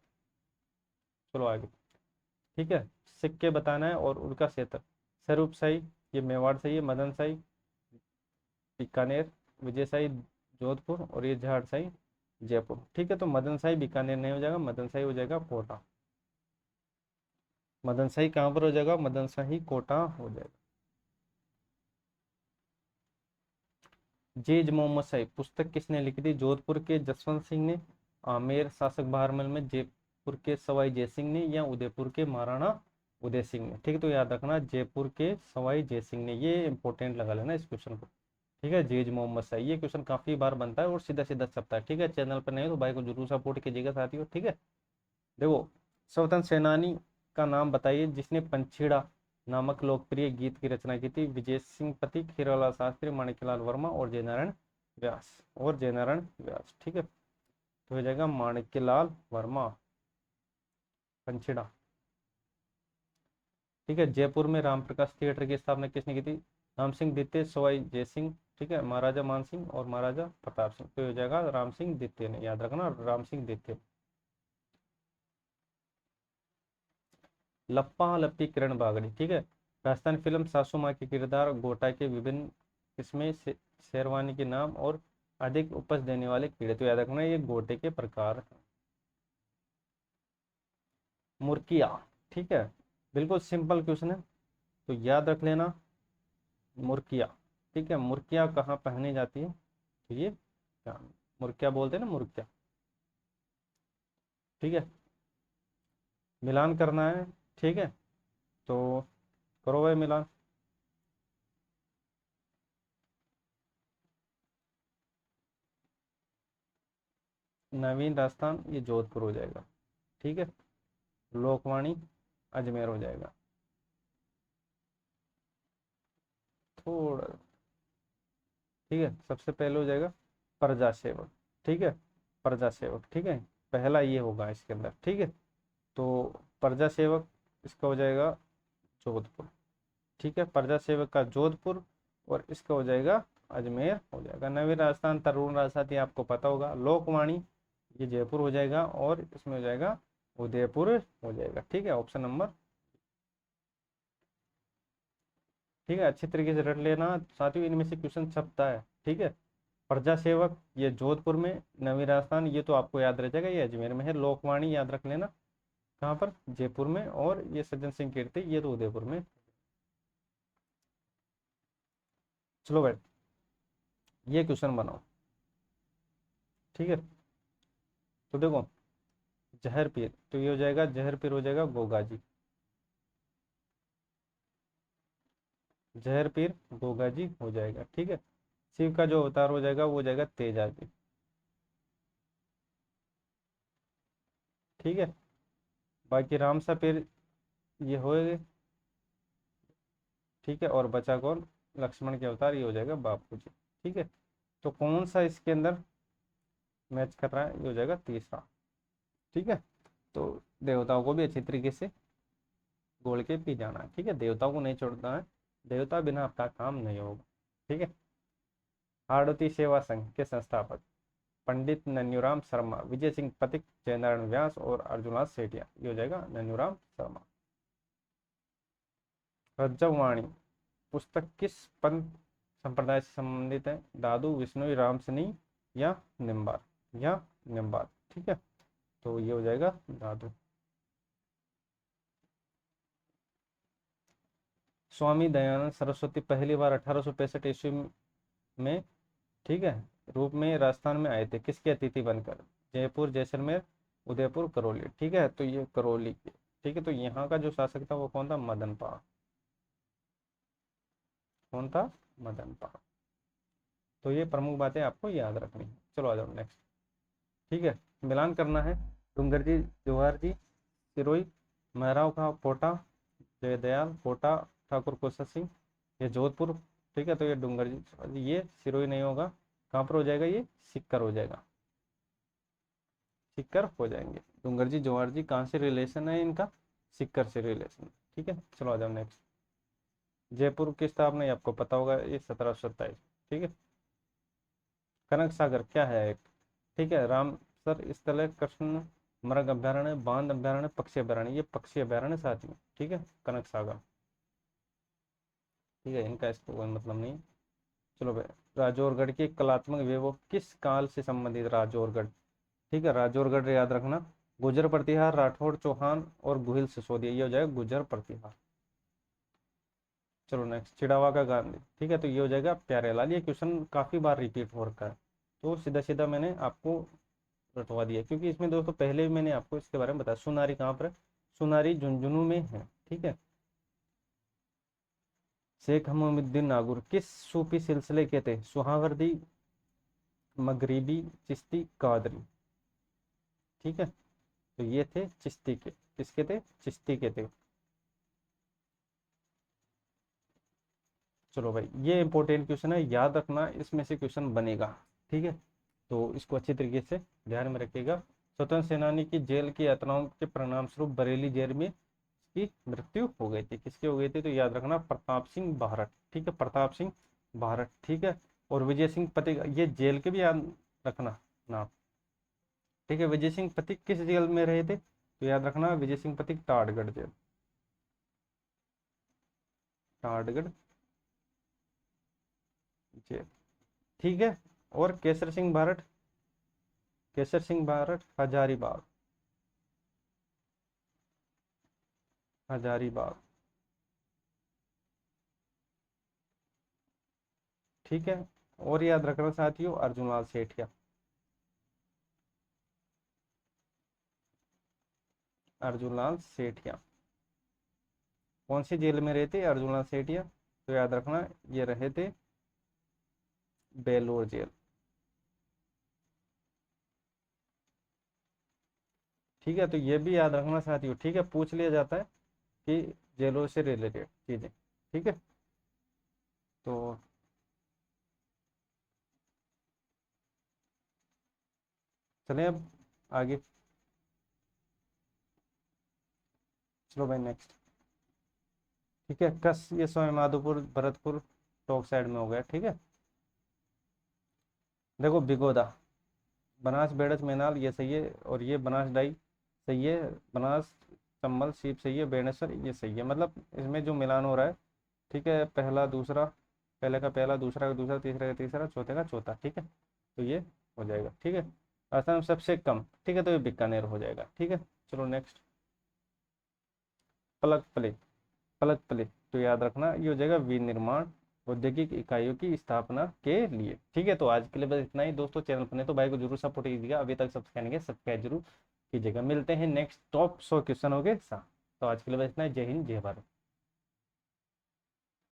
चलो आगे। ठीक है, सिक्के बताना है और उनका क्षेत्र। स्वरूप शाही, ये मेवाड़ से, ये मदन शाही बीकानेर, विजय शाही जोधपुर, और ये झाड़ शाही जयपुर। ठीक है, तो मदन शाही बीकानेर नहीं हो जाएगा, मदन शाही हो जाएगा कोटा। मदन शाही कहाँ पर हो जाएगा, मदन शाही कोटा हो जाएगा। जेज मोहम्मद शाही पुस्तक किसने लिखी थी, जोधपुर के जसवंत सिंह ने, आमेर शासक बहारमल में जयपुर के सवाई जयसिंह ने, या उदयपुर के महाराणा उदय सिंह ने। ठीक है, तो याद रखना जयपुर के सवाई जयसिंह ने। ये इंपॉर्टेंट लगा लेना इस क्वेश्चन को। ठीक है, जेज मोहम्मद शाही, ये क्वेश्चन काफी बार बनता है और सीधा सीधा छपता है। ठीक है, चैनल पर नहीं हो तो भाई को जरूर सपोर्ट कीजिएगा साथियों। ठीक है, देखो, स्वतंत्र सेनानी का नाम बताइए जिसने पंछीड़ा नामक लोकप्रिय गीत की रचना की थी, विजय सिंह पति, खीरालाल शास्त्री, माणिक्यलाल वर्मा, और जयनारायण व्यास, और जयनारायण व्यास। ठीक है, तो हो जाएगा माणिक्यलाल वर्मा, पंछीड़ा। ठीक है, जयपुर में रामप्रकाश थिएटर की स्थापना किसने की थी, राम सिंह द्वितीय, सवाई जयसिंह, ठीक है, महाराजा मान सिंह, और महाराजा प्रताप सिंह। तो हो जाएगा राम सिंह द्वितीय ने, याद रखना राम सिंह द्वितीय। लप्पा लप्पी किरण बागड़ी, ठीक है, राजस्थान फिल्म सासू माँ के किरदार गोटा के विभिन्न किस्में शेरवानी के नाम और अधिक उपज देने वाले कीड़े। तो याद रखना ये गोटे के प्रकार हैं। मुर्किया, ठीक है, बिल्कुल सिंपल क्वेश्चन है, तो याद रख लेना मुर्किया। ठीक है, मुर्किया कहाँ पहनी जाती है, तो ये क्या मुर्किया बोलते हैं ना, मुर्किया। ठीक है, मिलान करना है। ठीक है, तो करो भाई मिलान। नवीन राजस्थान ये जोधपुर हो जाएगा। ठीक है, लोकवाणी अजमेर हो जाएगा। थोड़ा, ठीक है, सबसे पहले हो जाएगा प्रजा सेवक। ठीक है, प्रजा सेवक, ठीक है, पहला ये होगा इसके अंदर। ठीक है, तो प्रजा सेवक इसका हो जाएगा जोधपुर। ठीक है, प्रजा सेवक का जोधपुर, और इसका हो जाएगा अजमेर हो जाएगा। नवीन राजस्थान तरुण राजस्थान ये आपको पता होगा। लोकवाणी ये जयपुर हो जाएगा, और इसमें हो जाएगा उदयपुर हो जाएगा। ठीक है, ऑप्शन नंबर। ठीक है, अच्छी तरीके से रट लेना साथियों, इनमें से क्वेश्चन छपता है। ठीक है, प्रजा सेवक ये जोधपुर में, नवीन राजस्थान ये तो आपको याद रह जाएगा ये अजमेर में है, लोकवाणी याद रख लेना कहाँ पर, जयपुर में, और ये सज्जन सिंह कीर्ति ये तो उदयपुर में। चलो भाई, ये क्वेश्चन बनाओ। ठीक है, तो देखो, जहर पीर, तो ये हो जाएगा जहर पीर हो जाएगा गोगा जी। जहर पीर गोगा जी हो जाएगा। ठीक है, शिव का जो अवतार हो जाएगा वो हो जाएगा तेजा जी। ठीक है, बाकी राम सा पीर ये होएगा। ठीक है, और बचा कौन, लक्ष्मण के अवतार, ये हो जाएगा बापू जी। ठीक है, तो कौन सा इसके अंदर मैच कर रहा है, ये हो जाएगा तीसरा। ठीक है, तो देवताओं को भी अच्छी तरीके से घोल के पी जाना है। ठीक है, देवताओं को नहीं छोड़ना है, देवता बिना आपका काम नहीं होगा। ठीक है, आरती सेवा संघ के संस्थापक पंडित नन्यूराम शर्मा, विजय सिंह पथिक, जयनारायण व्यास और अर्जुनाथ सेठिया, ये हो जाएगा नन्यूराम शर्मा। रज्जवाणी पुस्तक किस पंथ संप्रदाय से संबंधित है, दादू विष्णु राम सनी या निम्बार, या निम्बार। ठीक है, तो ये हो जाएगा दादू। स्वामी दयानंद सरस्वती पहली बार 1865 ईस्वी में, ठीक है, रूप में राजस्थान में आए थे, किसके अतिथि बनकर, जयपुर, जैसलमेर, उदयपुर, करौली। ठीक है, तो ये करौली के। ठीक है, तो यहाँ का जो शासक था वो कौन था, मदनपाल। कौन था, मदनपाल। तो ये प्रमुख बातें आपको याद रखनी है। चलो आ जाओ नेक्स्ट। ठीक है, मिलान करना है। डूंगर जी, जवाहर जी, सिरोही, महराव का पोटा, जयदयाल पोटा, ठाकुर कोसा सिंह, ये जोधपुर। ठीक है, तो ये डूंगर जी, ये सिरोही नहीं होगा, कहाँ पर हो जाएगा, ये सिक्कर हो जाएगा, सिक्कर हो जाएंगे। डूंगर जी, जवाहर जी कहाँ से रिलेशन है इनका, सिक्कर से रिलेशन। ठीक है, चलो आ जाओ नेक्स्ट। जयपुर की स्थापना ये आपको पता होगा, ये 1727। ठीक है, कनक सागर क्या है एक, ठीक है, रामसर स्थल है, कृष्ण मृग अभ्यारण्य, बांध अभ्यारण्य, पक्षी अभ्यारण्य, ये पक्षी अभ्यारण्य साथ में। ठीक है, कनक सागर। ठीक है, इनका इसको कोई मतलब नहीं। चलो भाई, राजौरगढ़ की कलात्मक वैभव किस काल से संबंधित, राजौरगढ़। ठीक है, राजौरगढ़ याद रखना, गुर्जर प्रतिहार, राठौड़ चौहान और गुहिल सिसोदिया, ये हो जाएगा गुर्जर प्रतिहार। चलो नेक्स्ट, चिड़ावा का गांधी। ठीक है, तो ये हो जाएगा प्यारेलाल। ये क्वेश्चन काफी बार रिपीट हो रखा है, तो सीधा सीधा मैंने आपको रटवा दिया, क्योंकि इसमें दोस्तों पहले भी मैंने आपको इसके बारे में बताया। सुनारी कहाँ पर है, सुनारी झुंझुनू में है। ठीक है, शेख हममुद्दीन नागौर किस सूफी सिलसिले के थे, सुहावर्दी, मगरिबी, चिश्ती, कादरी। ठीक है, तो ये थे चिश्ती के, किसके थे, चिश्ती के थे। चलो भाई, ये इंपॉर्टेंट क्वेश्चन है, याद रखना, इसमें से क्वेश्चन बनेगा। ठीक है, तो इसको अच्छी तरीके से ध्यान में रखिएगा। स्वतंत्र सेनानी की जेल की यातनाओं के परिणाम स्वरूप बरेली जेल में की मृत्यु हो गई थी, किसकी हो गई थी, तो याद रखना प्रताप सिंह बारट। ठीक है, प्रताप सिंह बारट। ठीक है, और विजय सिंह पथिक, ये जेल के भी याद रखना नाम। ठीक है, विजय सिंह पथिक किस जेल में रहे थे, तो याद रखना विजय सिंह पथिक टाटगढ़ जेल, टाटगढ़ जेल। ठीक है, और केसर सिंह बारट, केसर सिंह बारट हजारीबाग, हजारीबाग। ठीक है, और याद रखना साथियों अर्जुनलाल सेठिया, अर्जुनलाल सेठिया कौन सी जेल में रहते, अर्जुनलाल सेठिया, तो याद रखना ये रहे थे बेलोर जेल। ठीक है, तो ये भी याद रखना साथियों। ठीक है, पूछ लिया जाता है कि जेलों से रिलेटेड चीजें। ठीक है, तो चलें अब आगे। चलो भाई नेक्स्ट। ठीक है, कस ये स्वामी माधोपुर भरतपुर टॉक साइड में हो गया। ठीक है, देखो बिगोदा, बनास बेड़च मैनाल ये सही है, और ये बनास डाई सही है, बनास चंबल सीप सही है, बेणेश्वर ये सही है, मतलब इसमें जो मिलान हो रहा है। ठीक है, पहला दूसरा, पहले का पहला, दूसरा का दूसरा, तीसरा का तीसरा, चौथे का चौथा। ठीक है, तो ये हो जाएगा। ठीक है, राजस्थान में सबसे कम। ठीक है, तो ये बीकानेर हो जाएगा। ठीक है, चलो नेक्स्ट। पलक प्ले, पलक प्ले, तो याद रखना ये हो जाएगा विनिर्माण औद्योगिक इकाइयों की स्थापना के लिए। ठीक है, तो आज के लिए बस इतना ही दोस्तों। चैनल पर नहीं तो भाई को जरूर सपोर्ट कीजिएगा, अभी तक सब्सक्राइब नहीं किया सब्सक्राइब जरूर कीजिएगा। मिलते हैं नेक्स्ट टॉप 100 क्वेश्चनों के साथ। तो आज के लिए बस इतना ही। जय हिंद, जय भारत।